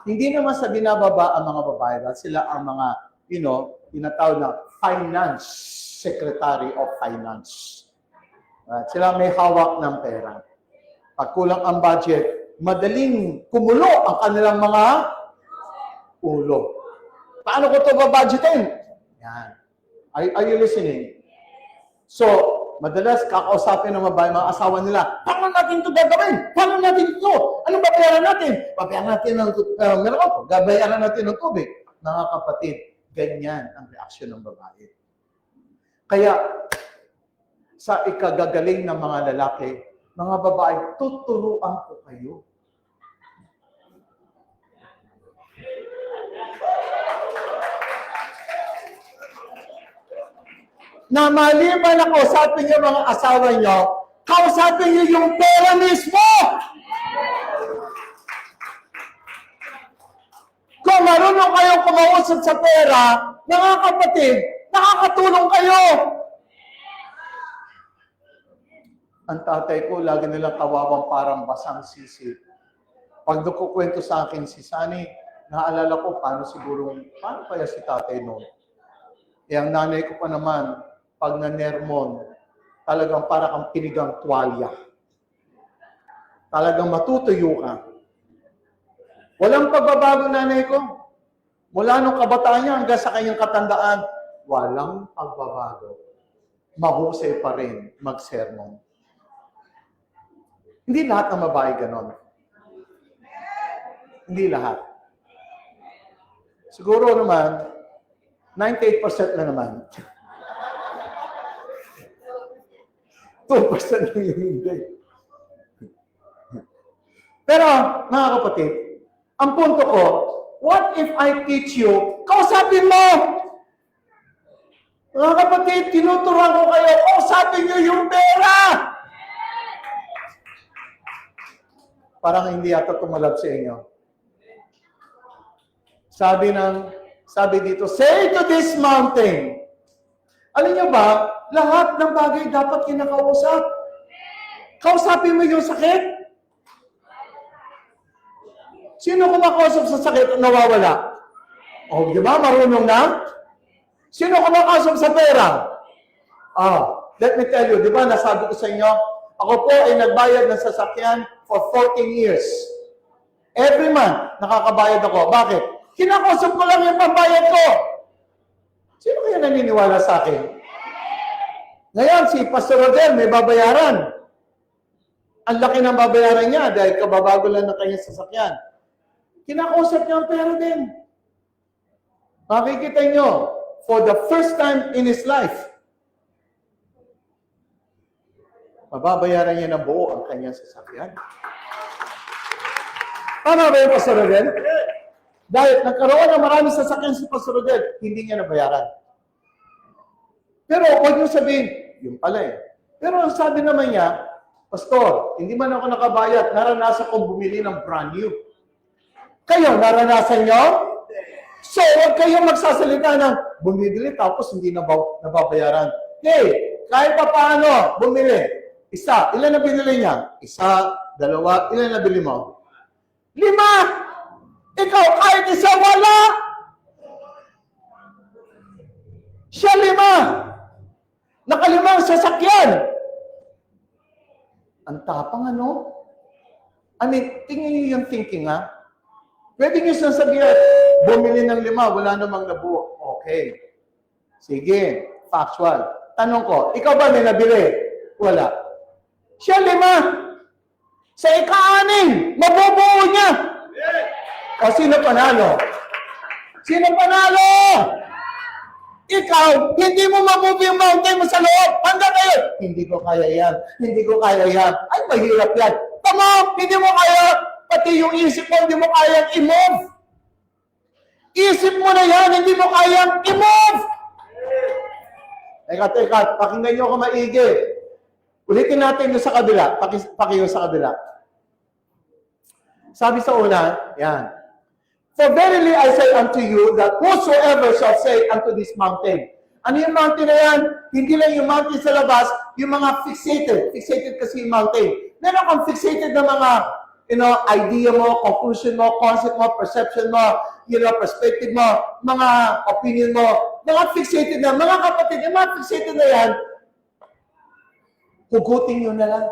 Speaker 1: hindi naman sa binababa ang mga babae, dahil sila ang mga, tinatawag na finance, secretary of finance. Sila may hawak ng pera. Pag kulang ang budget, madaling kumulo ang kanilang mga ulo. Paano ko ito babudgetin? Yan. Are you listening? So, madalas kakausapin ng mga asawa nila, paano natin ito gagawin? Paano natin ito? Anong babayaran natin? Babayaran natin ng gabayaran natin ng tubig. Mga kapatid, ganyan ang reaksyon ng babae. Kaya, sa ikagagaling ng mga lalaki, mga babae, tuturuan ko kayo. Na maliban na kausapin niyo mga asawa niyo, kausapin niyo yung pera mismo! Kung marunong kayong kumausap sa pera, mga kapatid, nakakatulong kayo! Ang tatay ko, lagi nilang kawawang parang basang sisi. Pag nakukwento sa akin si Sunny, naalala ko paano kaya si tatay noon? Ang nanay ko pa naman, pag nanermon, talagang para kang pinigang tuwalya. Talagang matutuyo ka. Walang pagbabago nanay ko. Mula nung kabataan niya hanggang sa kanyang katandaan, walang pagbabago. Mahusay pa rin magsermon. Hindi lahat ng babae ganon. Hindi lahat. Siguro naman, 98% na naman. 2% lang yung hindi. Pero, mga kapatid, ang punto ko, what if I teach you, kausapin mo! Mga kapatid, tinuturuan ko kayo, kausapin nyo yung pera! Parang hindi yata tumalab sa inyo. Sabi dito, say to this mountain. Alam niyo ba, lahat ng bagay dapat kinakausap. Kausapin mo yung sakit. Sino kumakausap sa sakit at nawawala? O, di ba? Marunong na? Sino kumakausap sa pera? Let me tell you, di ba, nasabi ko sa inyo, ako po ay nagbayad ng sasakyan for 14 years. Every month, nakakabayad ako. Bakit? Kinakausap ko lang yung pambayad ko. Sino kaya naniniwala sa akin? Ngayon, si Pastor Rodel may babayaran. Ang laki ng babayaran niya dahil kababago lang ng kanyang sasakyan. Kinakausap niya ang pera din. Makikita niyo, for the first time in his life, mababayaran niya na buo ang kanyang sasakyan. Tama ba yung Pastor Rodel? Dahil nagkaroon ng maraming sasakyan si Pastor Rodel, hindi niya nabayaran. Pero huwag niyo sabihin, yun pala eh. Pero ang sabi naman niya, Pastor, hindi man ako nakabayad, naranasan kong bumili ng brand new. Kayo, naranasan niyo? So, huwag kayong magsasalita ng bumibili tapos hindi nababayaran. Okay, kahit pa paano, bumili. Isa, ilan na binili niya? Isa, dalawa, ilan na bili mo? 5! Ikaw, kahit isa, wala! Siya 5! Nakalimang sasakyan! Ang tapang, ano? I mean, tingnan niyo yung thinking, ha? Pwede niyo sasabihin, bumili ng 5, wala namang nabuo. Okay. Sige, factual. Tanong ko, ikaw ba may nabili? Wala. Siya 5. Sa ika-6, mabubuo niya. O sino panalo? Sino panalo? Ikaw, hindi mo mabubuo yung mountain mo sa loob. Hanggang ngayon, hindi ko kaya yan. Hindi ko kaya yan. Ay, mahirap yan. Tama, hindi mo kaya. Pati yung isip mo, hindi mo kayang i-move. Isip mo na yan, hindi mo kayang i-move. Teka, pakinggan niyo ako maigi. Ulitin natin yung sa kabila. Pakiyo sa kabila. Sabi sa una, yan. For verily I say unto you that whosoever shall say unto this mountain. Ano yung mountain na yan? Hindi lang yung mountain sa labas, yung mga fixated. Fixated kasi yung mountain. Meron kang fixated na mga idea mo, conclusion mo, concept mo, perception mo, perspective mo, mga opinion mo, mga fixated na, mga kapatid, yung mga fixated na yan, hugutin nyo na lang.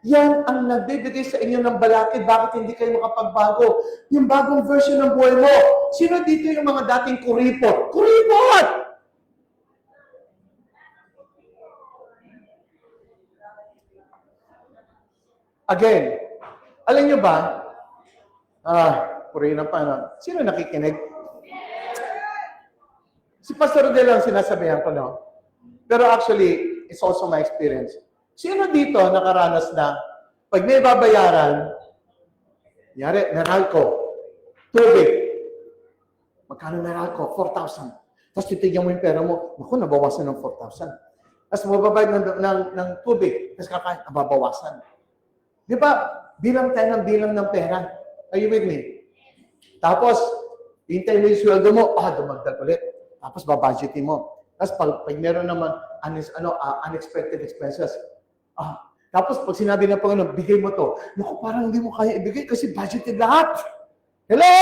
Speaker 1: Yan ang nagbibigay sa inyo ng balakid. Bakit hindi kayo makapagbago? Yung bagong version ng buhay mo. Sino dito yung mga dating kuripot? Kuripot! Again, alam nyo ba? Purihin ng paano. Sino nakikinig? Si Pastor Rodel ang sinasabihan ko, no? Pero actually, it's also my experience. Sino dito nakaranas na pag may babayaran, yari, Meralco, tubig. Magkano Meralco? 4,000. Tapos titigyan mo yung pera mo, naku, nabawasan ng 4,000. Tapos mababayad ng tubig, tapos kakain, nababawasan. Di ba, bilang tayo ng bilang ng pera. Are you with me? Tapos, hintay mo yung sweldo mo, dumagdag ulit. Tapos babudgetin mo. Tapos pag meron naman unexpected expenses, tapos pag sinabi ng Panginoon, bigay mo to. Naku, parang hindi mo kaya ibigay kasi budgeted lahat. Hello!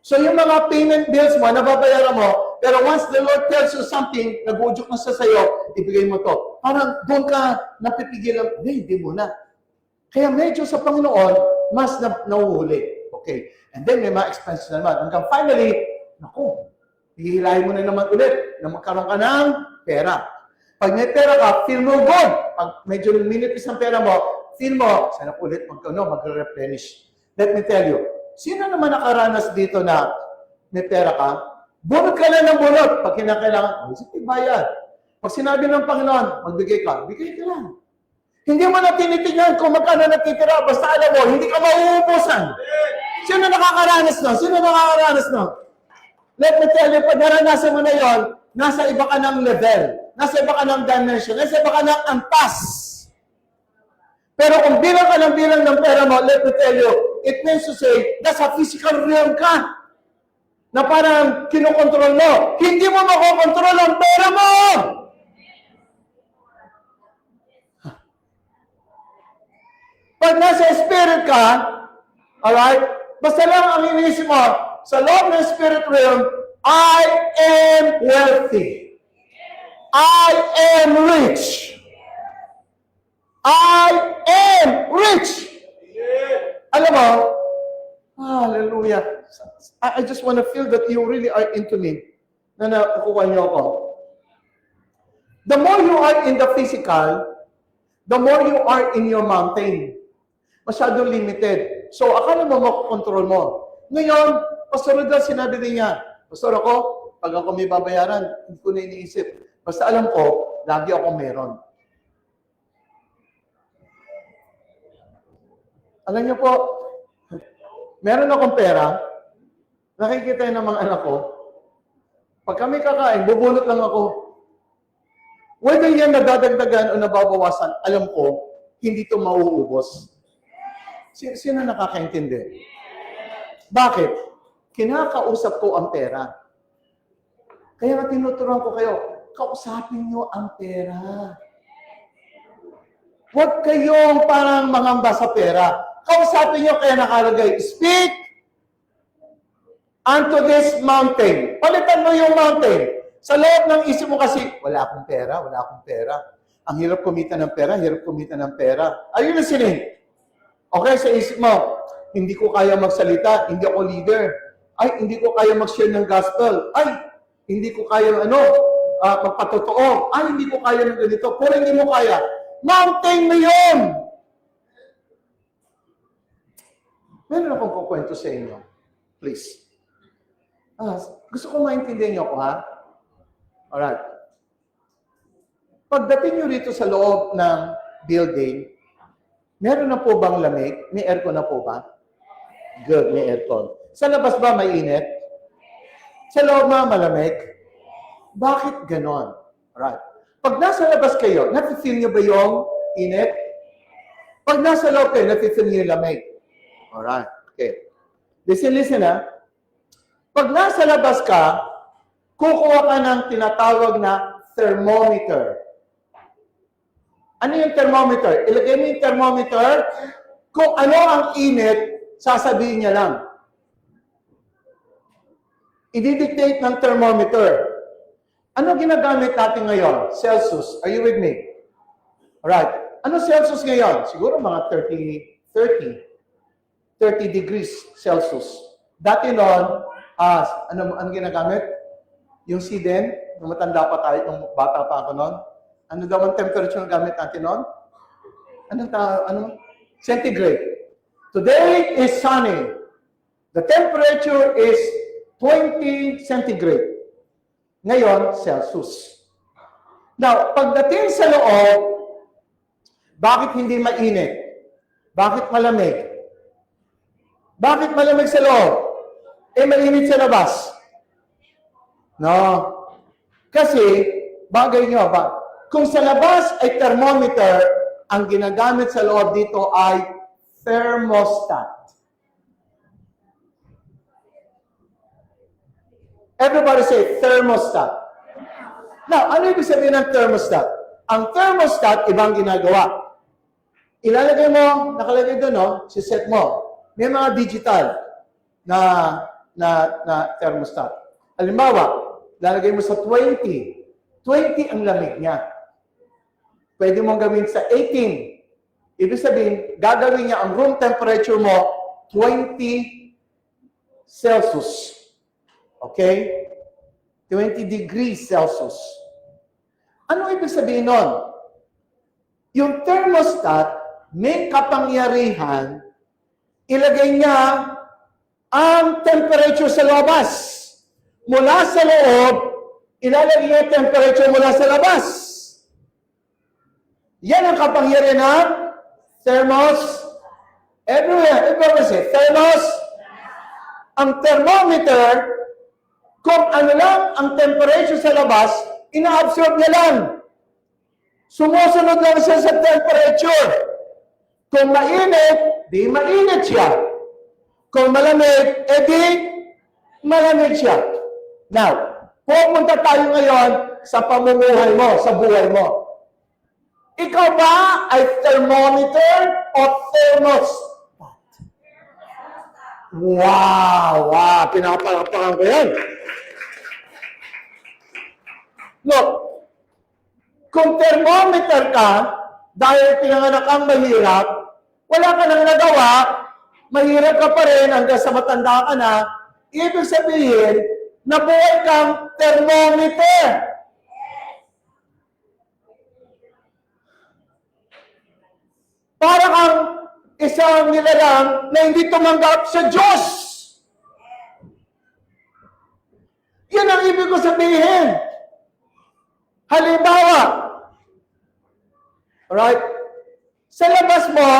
Speaker 1: So yung mga payment bills mo, nababayaran mo, pero once the Lord tells you something, nag-udyok na sa sayo, ibigay mo to. Parang doon ka napipigilan, hindi mo na. Kaya medyo sa Panginoon, mas nahuhuli. Okay. And then may mga expenses na naman. Hanggang finally, naku, hihilahin mo na naman ulit na magkaroon ka ng pera. Pag may pera ka, feel mo good. Pag medyo minipis ang pera mo, feel mo, sana ulit mag-replenish. Let me tell you, sino naman nakaranas dito na may pera ka? Bunot ka lang ng bunot. Pag kinakailangan, sige, bayad. Pag sinabi ng Panginoon, magbigay ka, bigay ka lang. Hindi mo na tinitignan kung magkano natitira. Basta alam mo, hindi ka mauubusan. Sino nakakaranas no? Sino nakakaranas no? Let me tell you, pag naranasan mo na yon, nasa iba ka ng level. Nasa iba ka ng dimension. Nasa iba ka ng antas. Pero kung bilang ka ng pera mo, let me tell you, it means to say, nasa physical realm ka. Na parang kinokontrol mo. Hindi mo makokontrol ang pera mo! Pag nasa spirit ka, alright, basta lang ang inisip mo, sa loob ng spirit realm, I am wealthy. I am rich. I am rich. Alam mo, hallelujah. I just want to feel that you really are into me. Na nakukuha niyo ako. The more you are in the physical, the more you are in your mountain. Masyadong limited. So, akala mo makokontrol mo. Ngayon, Pastor Rodel, sinabi din niya, Pastor ako, pag ako may babayaran, hindi ko na iniisip. Basta alam ko, lagi ako meron. Alam niyo po, meron akong pera, nakikita ng mga anak ko, pag kami kakain, bubunot lang ako. Whether yan nadadagdagan o nababawasan, alam ko, hindi ito mauubos. Sino nakakaintindi? Bakit? Kinakausap ko ang pera. Kaya nga tinuturuan ko kayo, kausapin nyo ang pera. Huwag kayong parang mangamba sa pera. Kausapin nyo kaya nakalagay, speak unto this mountain. Palitan mo yung mountain. Sa loob ng isip mo kasi, wala akong pera, wala akong pera. Ang hirap kumita ng pera, hirap kumita ng pera. Are you listening? Okay, sa isip mo, hindi ko kaya magsalita, hindi ako leader. Ay, hindi ko kaya mag-share ng gospel. Ay, hindi ko kaya magpatotoo. Ay, hindi ko kaya ng ganito. Kung hindi mo kaya, mountain na yun! Meron akong kukwento sa inyo. Please. Gusto ko maintindihan niyo ako, ha? Alright. Pagdating niyo rito sa loob ng building, meron na po bang lamig? May aircon na po ba? Good, may aircon. Sa labas ba may init? Sa loob na malamig? Bakit ganon? Alright. Pag nasa labas kayo, nafe-feel niyo ba yung init? Pag nasa loob kayo, nafe-feel niyo yung lamig? Alright. Okay. Listen, ha? Pag nasa labas ka, kukuha ka ng tinatawag na thermometer. Ano yung thermometer? Ilagay mo yung thermometer
Speaker 2: Kung ano ang init, sasabihin niya lang. I-dictate ng thermometer. Ano ginagamit natin ngayon? Celsius. Are you with me? Alright. Ano Celsius ngayon? Siguro mga 30 degrees Celsius. Dati noon, ano ginagamit? Yung siden, nung matanda pa tayo, nung bata pa ako noon. Ano daw ang temperature na gamit natin noon? Ano? Centigrade. Today is sunny. The temperature is 20 centigrade. Ngayon, Celsius. Now, pagdating sa loob, bakit hindi mainit? Bakit malamig? Bakit malamig sa loob? Mainit sa labas. No. Kasi, bagay nyo ba? Kung sa labas ay thermometer, ang ginagamit sa loob dito ay thermostat. Everybody say thermostat. Now, ano ibig sabihin ng thermostat? Ang thermostat, ibang ginagawa. Ilalagay mo, nakalagay doon, no? Si-set mo. May mga digital na thermostat. Halimbawa, lalagay mo sa 20. 20 ang lamig niya. Pwede mong gawin sa 18. Ibig sabihin, gagawin niya ang room temperature mo 20 Celsius. Okay? 20 degrees Celsius. Ano ibig sabihin nun? Yung thermostat, may kapangyarihan, ilagay niya ang temperature sa labas. Mula sa loob, ilalagay niya ang temperature mula sa labas. Yan ang kapangyarihan ng thermos. Everywhere, everybody say, thermos. Ang thermometer, kung ano lang ang temperature sa labas, ina-absorb niya lang. Sumusunod lang siya sa temperature. Kung mainit, di mainit siya. Kung malamig, di malamig siya. Now, pumunta tayo ngayon sa pamumuhay mo, sa buhay mo. Ikaw ba ay thermometer o thermostat? Wow! Wow! Pinapalakpakan ko yan. Look, kung thermometer ka, dahil pinanganak kang mahirap, wala ka nang nagawa, mahirap ka pa rin hanggang sa matanda ka na, ibig sabihin, nabuhay kang thermometer. Para kang isang nilalang na hindi tumanggap sa Diyos. Yan ang ibig ko sabihin. Halimbawa, alright, sa labas mo,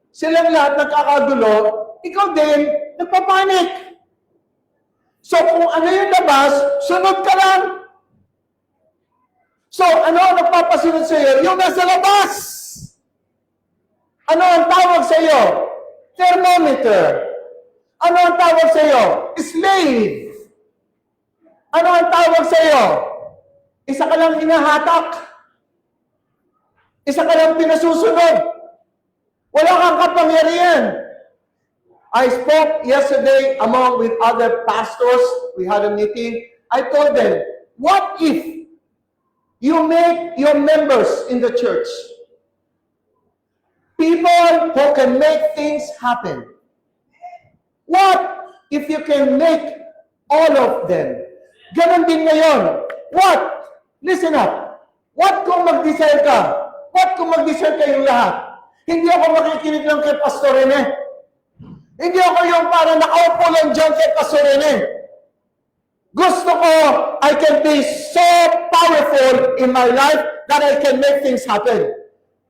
Speaker 2: silang lahat nagkakagulo, ikaw din, nagpapanik. So, kung ano yung labas, sunod ka lang. So, ano ang nagpapasunod sa iyo? Yung nasa labas. Ano ang tawag sa iyo? Thermometer. Ano ang tawag sa iyo? Slave. Ano ang tawag sa iyo? Isa ka lang hinahatak. Isa ka lang pinasusunod. Wala kang kapangyarihan. I spoke yesterday with other pastors. We had a meeting. I told them, what if you make your members in the church people who can make things happen? What if you can make all of them? Ganon din ngayon. What? Listen up. What kung mag-decide ka? What kung mag-decide kayong lahat? Hindi ako makikinig lang kay Pastor Rene. Hindi ako yung para nakaupo lang dyan kay Pastor Rene. Gusto ko, I can be so powerful in my life that I can make things happen.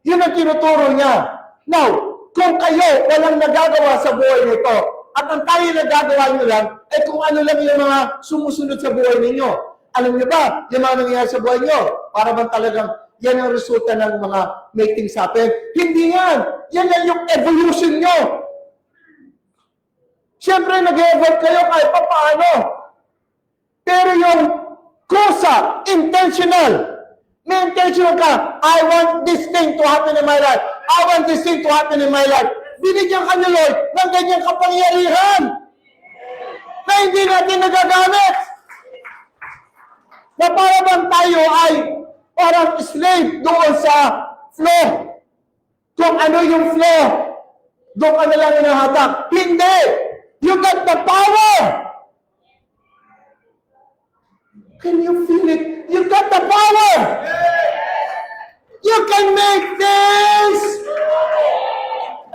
Speaker 2: Yun ang tinuturo niya. Now, kung kayo walang nagagawa sa buhay nito, at ang tayo nagagawa nyo lang, kung ano lang yung mga sumusunod sa buhay ninyo. Alam niyo ba, yung mga nangyayari sa buhay nyo, para bang talagang yan ang resulta ng mga make things happen? Hindi yan. Yan lang yung evolution nyo. Siyempre, nag-evolve kayo kahit pa paano. Pero yung kusa, intentional. May intentional ka, I want this thing to happen in my life. I want this thing to happen in my life. binigyan ka ni Lord ng ganyang kapangyarihan na hindi natin nagagamit. Na para bang tayo ay parang slave doon sa flow. Kung ano yung flow, doon ka na lang inahatak. Hindi! You got the power! Can you feel it? You got the power! You can make things!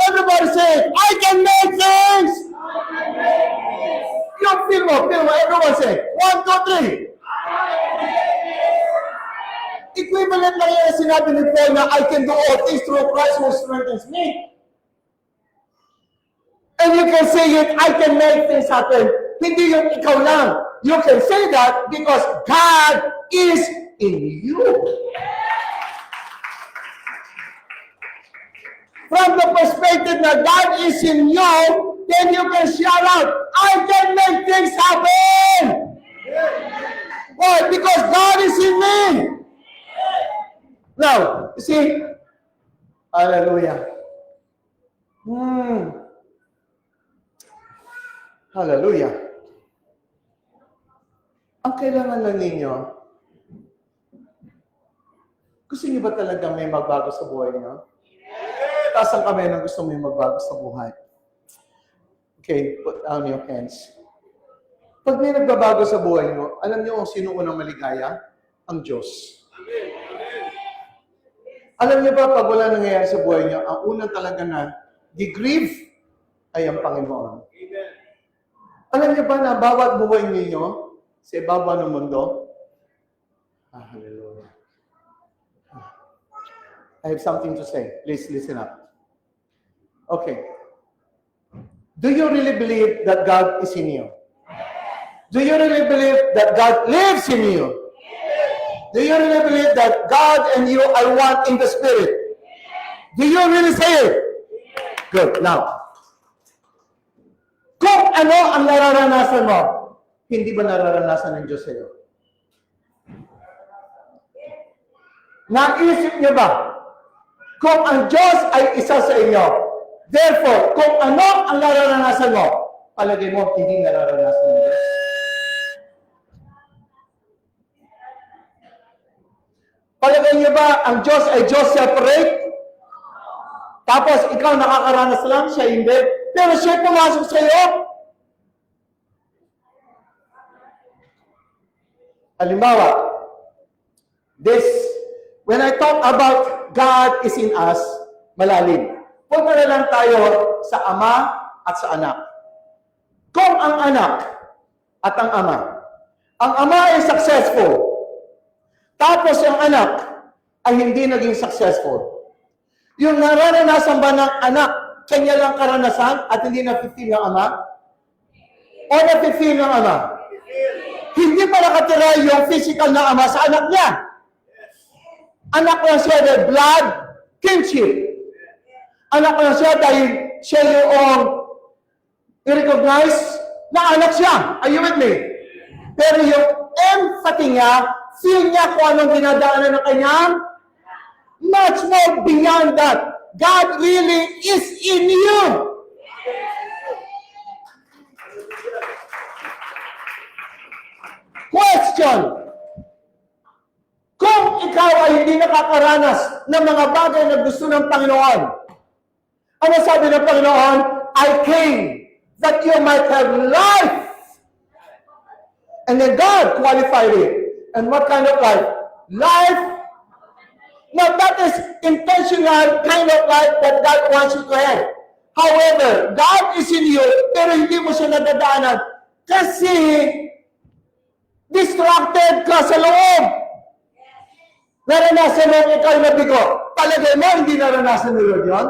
Speaker 2: Everybody say, I can make things! You feel mo. Everyone say, 1, 2, 3. Equivalent lang yan sinabi ni Paul na I can do all things through Christ who strengthens me. And you can say it, I can make things happen. Hindi yung ikaw lang. You can say that because God is in you. From the perspective that God is in you, then you can shout out, I can make things happen. Why? Because God is in me. Now, you see, hallelujah. Hallelujah. Ang kailangan lang ninyo, gusto niyo ba talaga may magbago sa buhay niyo? Taas ang kamay na gusto mo yung magbago sa buhay. Okay, put down your hands. Pag may nagbabago sa buhay niyo, alam niyo kung sino unang maligaya? Ang Diyos. Alam niyo ba, pag wala nangyayari sa buhay niyo, ang unang talaga na di-grieve ay ang Panginoon. Alam niyo ba na bawat buhay ninyo sa ibaba ng mundo? Hallelujah. I have something to say. Please listen up. Okay. Do you really believe that God is in you? Do you really believe that God lives in you? Do you really believe that God and you are one in the Spirit? Do you really say it? Good. Now, kung ano ang nararanasan mo, hindi ba nararanasan ng Diyos sa iyo? Naisip niyo ba? Kung ang Diyos ay isa sa inyo, therefore, kung ano ang nararanasan mo, palagay mo, hindi nararanasan ng Diyos. Palagay niyo ba, ang Diyos ay Diyos separate? Tapos, ikaw nakakaranas lang, siya hindi. Pero siya pumasok sa iyo. Halimbawa, when I talk about God is in us, malalim. Punta na lang tayo sa Ama at sa Anak. Kung ang anak at ang Ama ay successful, tapos ang anak ay hindi naging successful, yung nararanasan ba ng anak, kanya lang karanasan at hindi na-feel ng Ama? O na-feel ng Ama? Hindi pa nakatira yung physical na Ama sa anak niya. Anak lang siya dahil blood kinship. Anak lang siya dahil siya yung i-recognize na anak siya. Are you with me? Pero yung empathy niya, feel niya kung anong dinadaanan ng kanyang, much more beyond that. God really is in you. Question. Kung ikaw ay hindi nakakaranas ng mga bagay na gusto ng Panginoon, ano sabi ng Panginoon? I came that you might have life. And then God qualified it. And what kind of life? Life. Now that is intentional kind of life that God wants you to have. However, God is in you, pero hindi mo siya nadadaanan kasi distracted ka sa loob. Naranasan mo ikaw na bigo. Palagay mo, hindi naranasan ni Lord yun?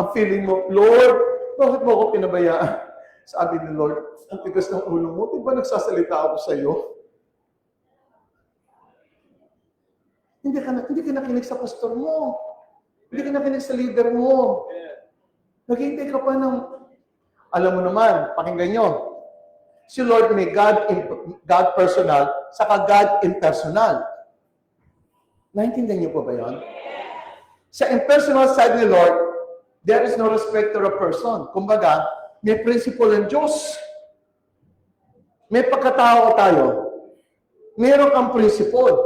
Speaker 2: Ang feeling mo, Lord, bakit mo ako pinabayaan? Sabi ni Lord, ang tigas ng ulo mo, di ba nagsasalita ako sa iyo? Hindi ka nakinig sa pastor mo. Hindi ka nakinig sa leader mo. Naghihintay ka pa ng, alam mo naman, pakinggan nyo. Si Lord may God personal, saka God impersonal. Naintindihan niyo po ba yan? Sa impersonal side ni Lord, there is no respecter of person. Kumbaga, may principle ng Diyos. May pagkatao tayo. Meron kang principle.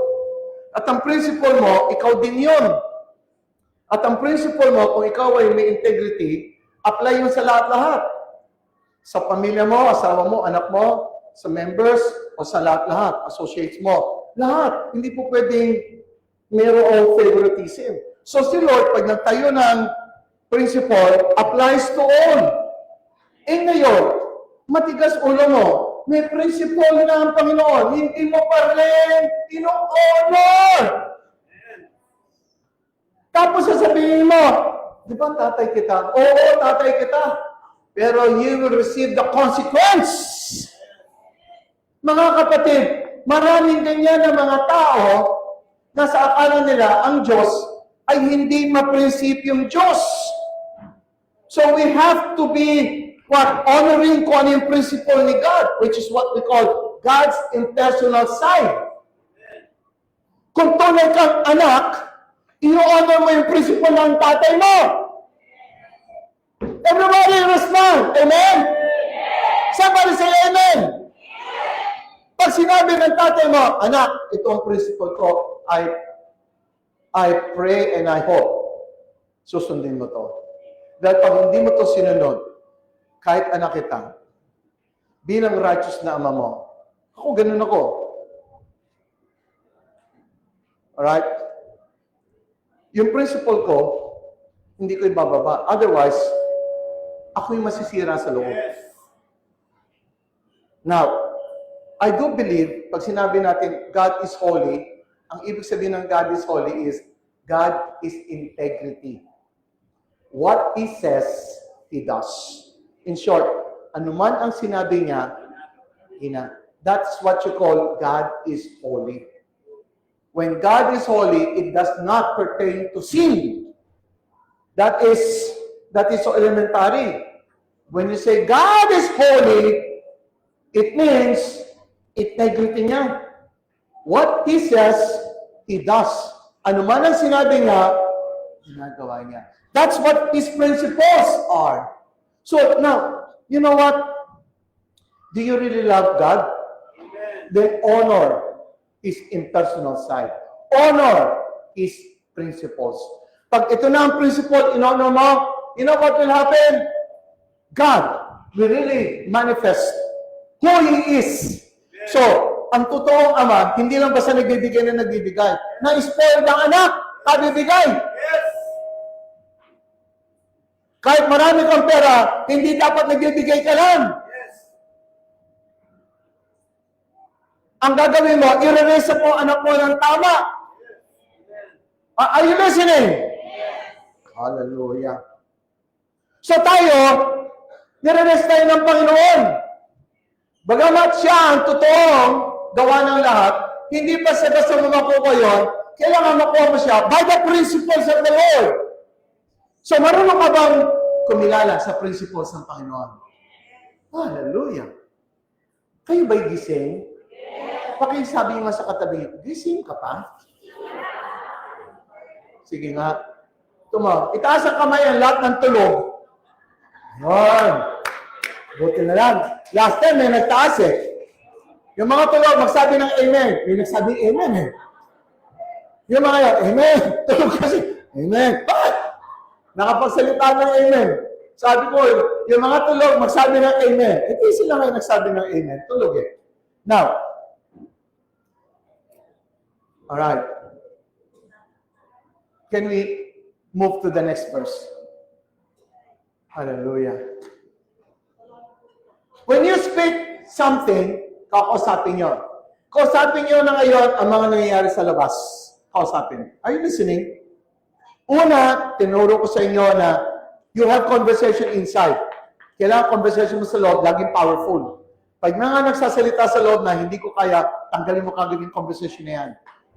Speaker 2: At ang principle mo, ikaw din yun. At ang principle mo, kung ikaw ay may integrity, apply yun sa lahat-lahat. Sa pamilya mo, asawa mo, anak mo, sa members, o sa lahat-lahat, associates mo. Lahat. Hindi po pwedeng mayroong favoritism. So si Lord, pag nagtayo ng principle, applies to all. Eh ngayon, matigas ulo mo, may principle na ang Panginoon, hindi mo pa rin ino-honor. Tapos sasabihin mo, di ba tatay kita? Oo, tatay kita. Pero you will receive the consequence. Mga kapatid, maraming ganyan na mga tao na sa akala nila ang Diyos ay hindi maprinsipyong Diyos. So we have to be honoring kung ano yung principle ni God, which is what we call God's impersonal side. Kung tunay kang anak, i-honor mo yung principle ng tatay mo. Everybody respond. Amen? Somebody say amen. Pag sinabi ng tatay mo, anak, ito ang principle ko, I pray and I hope susundin mo to. Dahil pag hindi mo to sinunod, kahit anak kita, bilang righteous na ama mo, ako, ganun ako. Alright? Yung principle ko, hindi ko ibababa. Otherwise, ako yung masisira sa loob. Now, I do believe, pag sinabi natin, God is holy, ang ibig sabihin ng God is holy is, God is integrity. What He says, He does. In short, anuman ang sinabi niya, that's what you call God is holy. When God is holy, it does not pertain to sin. That is so elementary. When you say God is holy, it means integrity niya. What He says, He does. Anuman ang sinabi niya, ginagawa niya. That's what His principles are. So now, you know what? Do you really love God? Amen. Then honor His impersonal side. Honor His principles. Pag ito na ang principle, in-honor mo, you know what will happen? God will really manifest who He is. Amen. So, ang totoong ama, hindi lang basta nagbibigay na nagbibigay. Na-spoiled ang anak, nagbibigay. Yes. Kahit marami kang pera, hindi dapat nagbibigay ka lang. Yes. Ang gagawin mo, i-raise mo anak mo ng tama. Yes. Are you listening? Yes. Hallelujah. So tayo, nire-raise tayo ng Panginoon. Bagamat siya ang totoong gawa ng lahat, hindi pa sa basta mo makuha yun, kailangan makuha mo siya by the principles of the Lord. So, marunong ka bang kumilala sa principles ng Panginoon? Hallelujah. Kayo ba'y gising? Yes. Pakisabi nga sa katabi, gising ka pa? Sige nga. Tumaw. Itaas ang kamay ang lahat ng tulog. Yan. Buti na lang. Last time may nagtaas eh. Yung mga tulog, magsabi ng amen. May nagsabi amen eh. Yung mga yan, amen. Tulog kasi, amen. Bakit? Nakapagsalita ng amen. Sabi ko, yung mga tulog, magsabi ng amen. Ito sila ngayon nagsabi ng amen. Tulog eh. Now, alright. Can we move to the next verse? Hallelujah. When you speak something, kakausapin nyo. Kausapin nyo na ngayon ang mga nangyayari sa labas. Kausapin. Are you listening? Una, tinuro ko sa inyo na you have conversation inside. Kailangan conversation mo sa loob, laging powerful. Pag mga nagsasalita sa loob na hindi ko kaya, tanggalin mo kagad yung conversation na yan.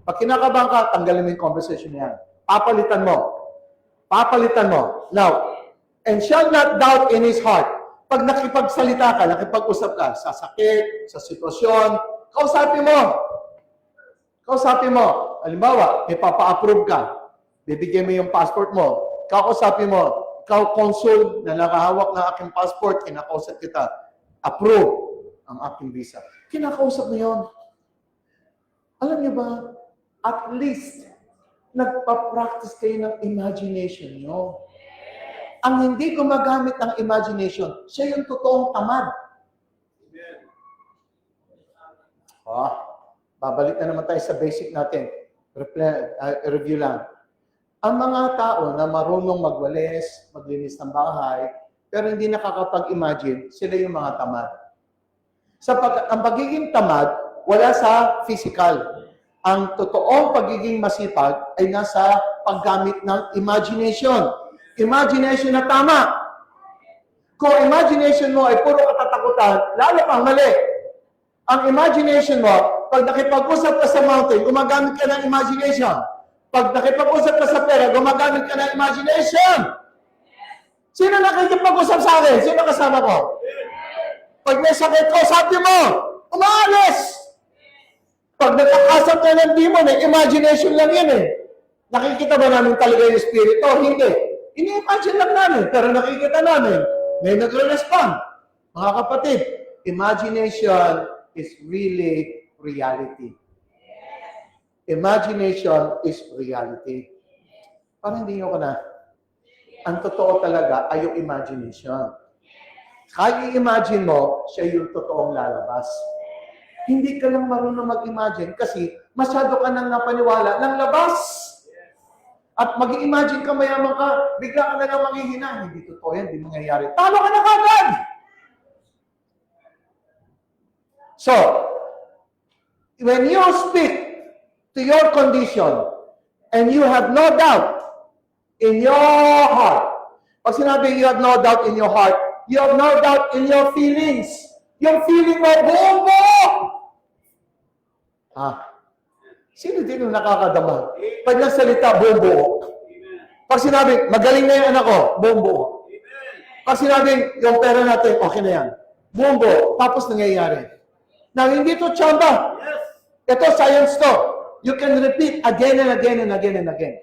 Speaker 2: Pag kinakabahan ka, tanggalin mo yung conversation na yan. Papalitan mo. Papalitan mo. Now, and shall not doubt in his heart. Pag nakipagsalita ka, nakipag-usap ka, sa sakit, sa sitwasyon, kausapin mo. Kausapin mo. Halimbawa, may papa-approve ka. Bibigyan mo yung passport mo. Kakausapin mo. Ikaw, consul na nakahawak ng aking passport, kinakausap kita. Approve ang aking visa. Kinakausap mo yun. Alam niyo ba, at least, nagpa-practice kayo ng imagination nyo. Ang hindi gumagamit ng imagination, siya yung totoong tamad. Babalik na naman tayo sa basic natin. Review lang. Ang mga tao na marunong magwalis, maglinis ng bahay, pero hindi nakakapag-imagine, sila yung mga tamad. Ang pagiging tamad, wala sa physical. Ang totoong pagiging masipag ay nasa paggamit ng imagination. Imagination na tama. Kung imagination mo ay puro katatakutan, lalo kang mali. Ang imagination mo, pag nakipag-usap ka sa mountain, gumagamit ka ng imagination. Pag nakipag-usap ka sa pera, gumagamit ka ng imagination. Sino nakikipag-usap sa akin? Sino kasama ko? Pag may sakit ko, sabi mo, umaalis! Pag nakakasap ka ng demon, imagination lang yan eh. Nakikita ba namin talaga yung spirito? Hindi. Ini-imagine lang namin, pero nakikita namin, may nagre-respond. Mga kapatid, imagination is really reality. Imagination is reality. Parang hindi nyo ka na. Ang totoo talaga ay yung imagination. Kaya i-imagine mo, siya yung totoong lalabas. Hindi ka lang marunong mag-imagine kasi masyado ka nang napaniwala ng labas. At mag-imagine ka, mayaman ka, bigla ka na lang manghihina. Hindi totoo yan, hindi mangyayari. Talo ka na kagad! So, when you speak to your condition and you have no doubt in your heart, pag sinabi you have no doubt in your heart, you have no doubt in your feelings. Yung feeling mo, buong buo! Sino din yung nakakadama? Pag nagsalita, buong buo. Pag sinabi, magaling na yung anak ko, buong buo. Pag sinabi, yung pera natin, okay na yan. Buong buo. Tapos nangyayari. Now, hindi to tsamba. Ito, science to. You can repeat again and again and again and again.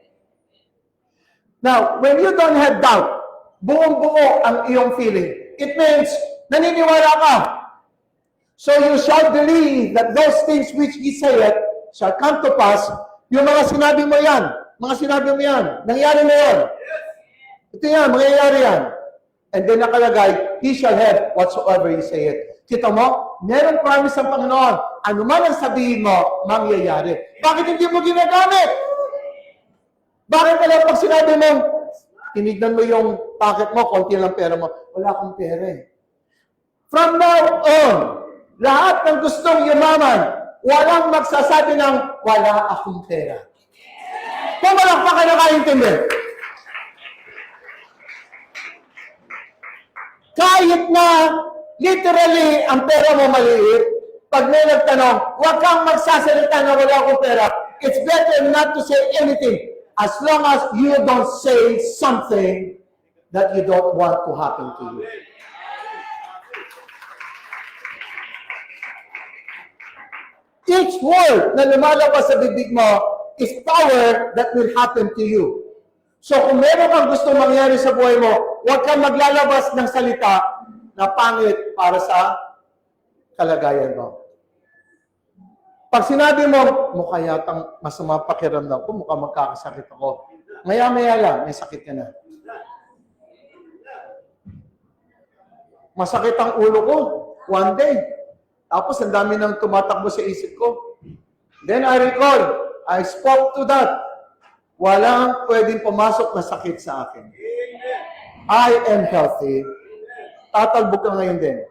Speaker 2: Now, when you don't have doubt, buong buo ang iyong feeling. It means, naniniwala ka. So you shall believe that those things which He saith shall come to pass. Yung mga sinabi mo yan, nangyari na yan. Ito yan, mangyayari yan. And then nakalagay, He shall have whatsoever He saith. Kita mo, merong promise ng Panginoon. Ano man ang sabihin mo, mangyayari. Bakit hindi mo ginagamit? Bakit pala pag sinabi mo, tinignan mo yung pocket mo, konti lang pera mo, wala akong pera eh. From now on, lahat ng gustong yumaman, walang magsasabi ng wala akong pera. Kung walang pa ka nakaintindi. Kahit na literally ang pera mo maliit, pag may nagtanong, huwag kang magsasalita na wala akong pera. It's better not to say anything as long as you don't say something that you don't want to happen to you. Each word na lumalabas sa bibig mo is power that will happen to you. So kung meron kang gusto mangyari sa buhay mo, huwag kang maglalabas ng salita na pangit para sa kalagayan mo. Pag sinabi mo, mukha yatang masama pakiramdam ko, mukha magkakasakit ako. Maya-maya lang, may sakit ka na. Masakit ang ulo ko, one day. Tapos ang dami nang tumatakbo sa isip ko. Then I recall, I spoke to that. Walang pwedeng pumasok na sakit sa akin. I am healthy. Tatalbo ka ngayon din.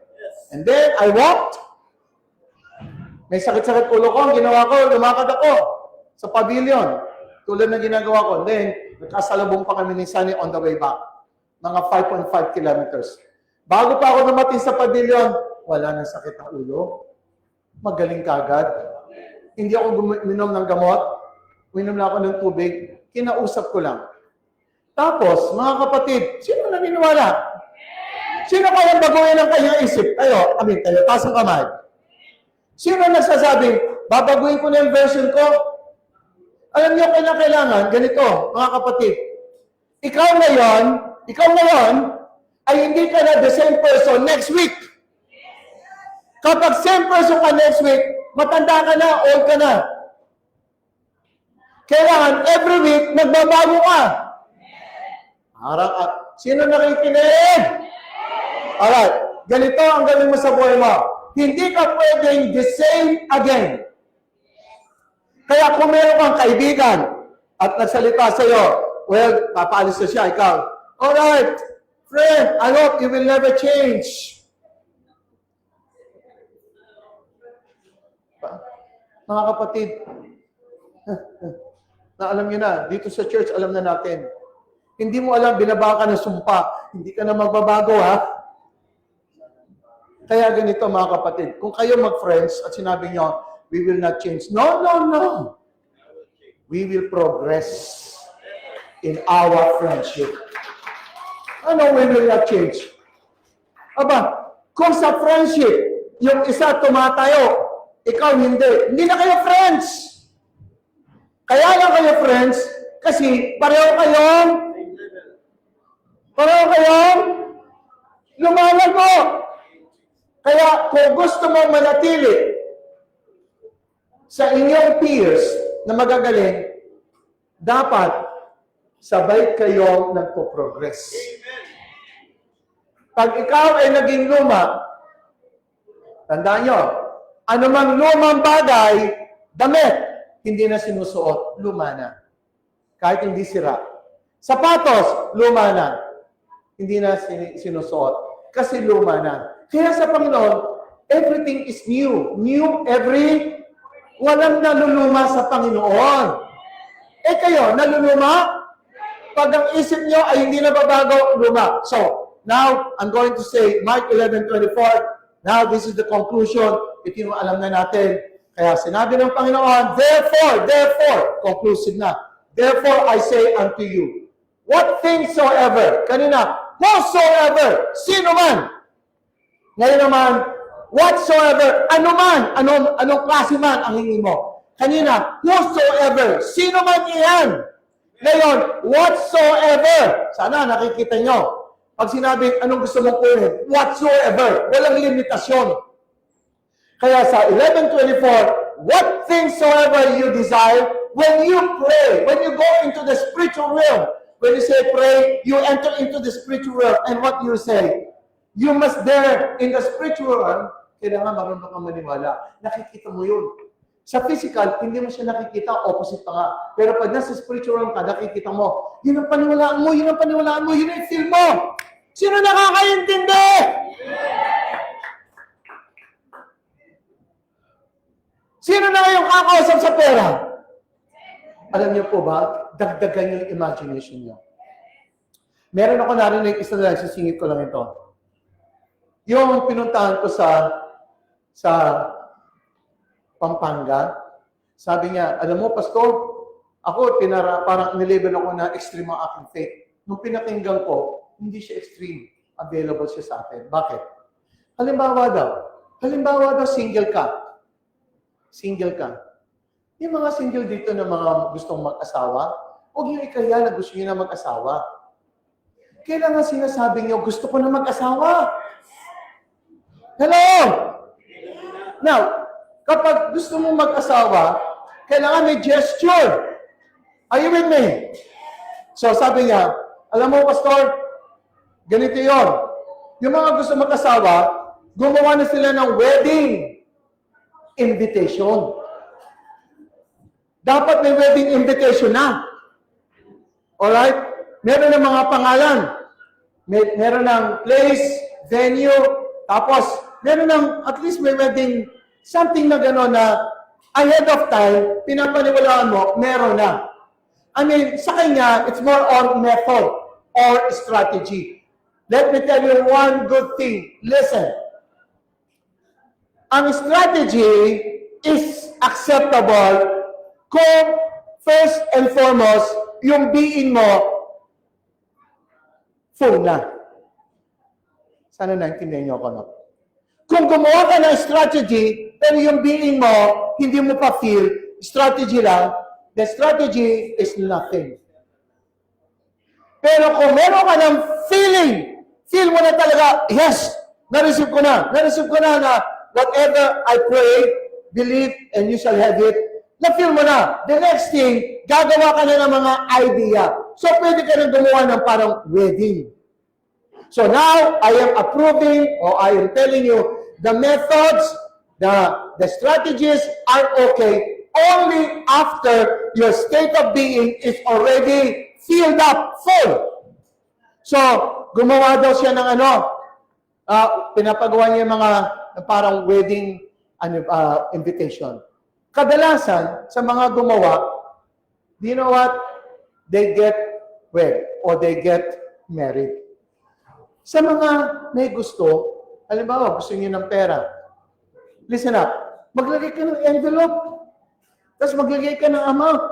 Speaker 2: And then I walked. May sakit-sakit ulo ko. Ang ginawa ko, lumakad ako sa pavilion. Tulad ng ginagawa ko. And then, nagkasalubong pa kami ni Sunny on the way back. Mga 5.5 kilometers. Bago pa ako dumating sa pavilion, wala nang sakit ang ulo. Magaling kagad. Hindi ako minom ng gamot. Minom lang ako ng tubig. Kinausap ko lang. Tapos, mga kapatid, sino naniniwala? Sino kayang baguhin ang kanyang isip? Tayo, taas ang kamay. Sino nagsasabing, babaguhin ko na yung version ko? Alam niyo, kailangan, ganito, mga kapatid. Ikaw ngayon, ay hindi ka na the same person next week. Kapag same person ka next week, matanda ka na, old ka na. Kailangan, every week, nagbabago ka. Sino nakikinig? Alright, ganito ang gawin mo sa buhay mo. Hindi ka pwedeng the same again. Kaya kung meron kang kaibigan at nagsalita sa iyo, well, papaalis na siya, ikaw. Alright, friend, I hope you will never change. Mga kapatid, na alam niyo na, dito sa church, alam na natin. Hindi mo alam, binaba ka ng sumpa. Hindi ka na magbabago, ha? Kaya ganito, mga kapatid, kung kayo mag-friends at sinabi niyo, we will not change. No, no, no. We will progress in our friendship. Ano, we will not change? Aba, kung sa friendship, yung isa tumatayo, ikaw hindi na kayo friends. Kaya lang kayo friends, kasi pareho kayong lumalago. Kaya kung gusto mong manatili sa inyong peers na magagaling, dapat sabay kayong nagpo-progress. Pag ikaw ay naging luma, tandaan nyo, anumang lumang bagay, damit, hindi na sinusuot, luma na. Kahit hindi sira. Sapatos, luma na. Hindi na sinusuot. Kasi luma na. Kaya sa Panginoon, everything is new. New walang naluluma sa Panginoon. Eh kayo, naluluma? Pag ang isip nyo ay hindi na babago, luma. So, now, I'm going to say, Mark 11:24, now this is the conclusion. Ito yung alam na natin. Kaya sinabi ng Panginoon, therefore, conclusive na. Therefore, I say unto you, what things soever, kanina, whosoever, sino man. Ngayon naman, whatsoever, ano man, anong klase man ang hingi mo. Kanina, whosoever, sino man iyan. Ngayon, whatsoever, sana nakikita nyo. Pag sinabi, anong gusto mong kunin? Whatsoever, walang limitasyon. Kaya sa 11:24, what things soever you desire, when you pray, when you go into the spiritual realm, when you say pray, you enter into the spiritual realm, and what you say? You must there, in the spiritual realm, kailangan marunong kang maniwala. Nakikita mo yun. Sa physical, hindi mo siya nakikita, opposite pa nga. Pero pag nasa spiritual realm ka, nakikita mo, yun ang paniwalaan mo, yun ang feel mo. Sino nakakaintindi? Sino na ngayong kakausap sa pera? Alam niyo po ba, dagdagan yung imagination niyo. Meron ako narinig, isa na lang, sisingit ko lang ito. Yung pinuntahan ko sa Pampanga, sabi niya, alam mo, Pastor, ako, parang nilabel ako na extreme ang aking faith. Nung pinakinggan ko, hindi siya extreme. Available siya sa atin. Bakit? Halimbawa daw, single ka. Yung mga single dito na mga gustong mag-asawa, huwag yung ikaya na gusto nyo na mag-asawa. Kailangan sinasabi nyo, gusto ko na mag-asawa. Hello? Now, kapag gusto mong mag-asawa, kailangan may gesture. Are you with me? So sabi niya, alam mo, Pastor, ganito yon. Yung mga gusto mag-asawa, gumawa na sila ng wedding invitation. Dapat may wedding invitation na. Alright? Meron ng mga pangalan. Meron ng place, venue, tapos meron ng at least may wedding something na gano'n na ahead of time, pinapaniwalaan mo, meron na. I mean, sa kanya, it's more on method or strategy. Let me tell you one good thing. Listen. Ang strategy is acceptable kung first and foremost, yung being mo, full na. Sana naintindihan niyo ako, no? Kung gumawa ka ng strategy, pero yung being mo, hindi mo pa feel, strategy lang, the strategy is nothing. Pero kung meron ka ng feeling, feel mo na talaga, yes, na-receive ko na whatever I pray, believe, and you shall have it, na-feel mo na. The next thing, gagawa ka na ng mga idea. So, pwede ka na gumawa ng parang wedding. So now, I am approving, or I am telling you, the methods, the strategies are okay only after your state of being is already filled up, full. So, gumawa daw siya ng pinapagawa niya yung mga parang wedding invitation. Kadalasan, sa mga gumawa, do you know what? They get wed or they get married. Sa mga may gusto, halimbawa, gusto niyo ng pera, listen up, maglagay ka ng envelope, tapos maglagay ka ng amount.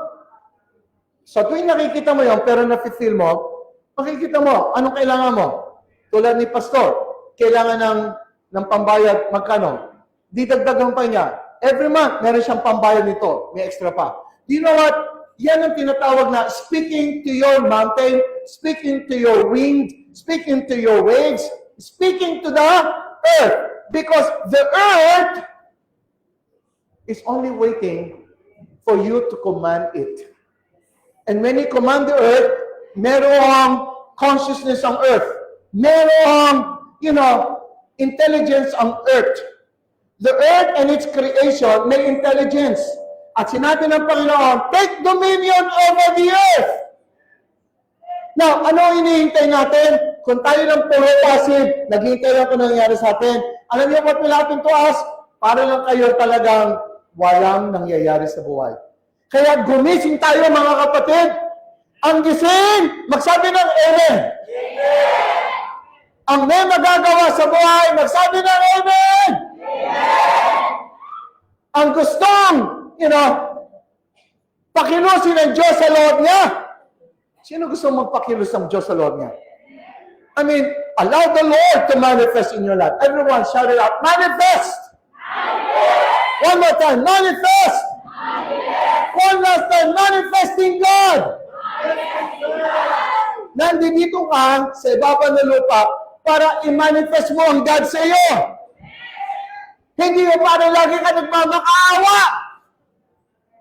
Speaker 2: So tuwing nakikita mo yun, pero nafe-feel mo, makikita mo, anong kailangan mo? Tulad ni Pastor, kailangan ng pambayad, magkano? Didagdagan pa niya. Every month, meron siyang pambayad nito, may extra pa. Do you know what? Yan ang tinatawag na speaking to your mountain, speaking to your wind, speaking to your waves, speaking to the earth. Because the earth is only waiting for you to command it. And when you command the earth, merong consciousness on earth. Merong, intelligence on earth. The earth and its creation may intelligence. At sinabi ng Panginoon, take dominion over the earth. Now, ano hinihintay natin? Kung tayo ng puro passive, naghihintay lang kung nangyayari sa atin. Alam niyo what will happen to us? Para lang kayo talagang walang nangyayari sa buhay. Kaya gumising tayo mga kapatid. Ang gising, magsabi ng Amen. Amen. Ang may magagawa sa buhay, magsabi ng Amen. Amen. Ang gustong, pakilusin ng Diyos sa loob niya. Sino gusto magpakilos ng Diyos sa loob niya? I mean, allow the Lord to manifest in your life. Everyone shout it out. Manifest! Manifest! One more time. Manifest! Manifest! One last time. Manifesting God! Nandito ka sa ibaba ng lupa para i-manifest mo ang God sa iyo. Hindi mo para lagi ka nagmamakaawa.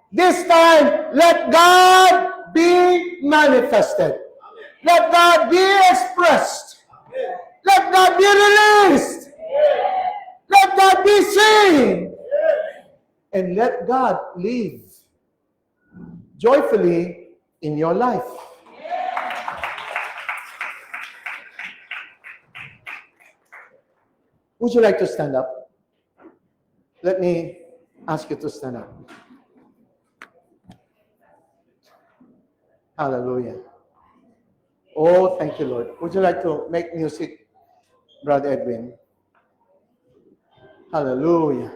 Speaker 2: This time, let God be manifested. Let God be expressed. Let God be released. Let God be seen. And let God live joyfully in your life. Would you like to stand up? Let me ask you to stand up. Hallelujah. Oh, thank you, Lord. Would you like to make music, Brother Edwin? Hallelujah.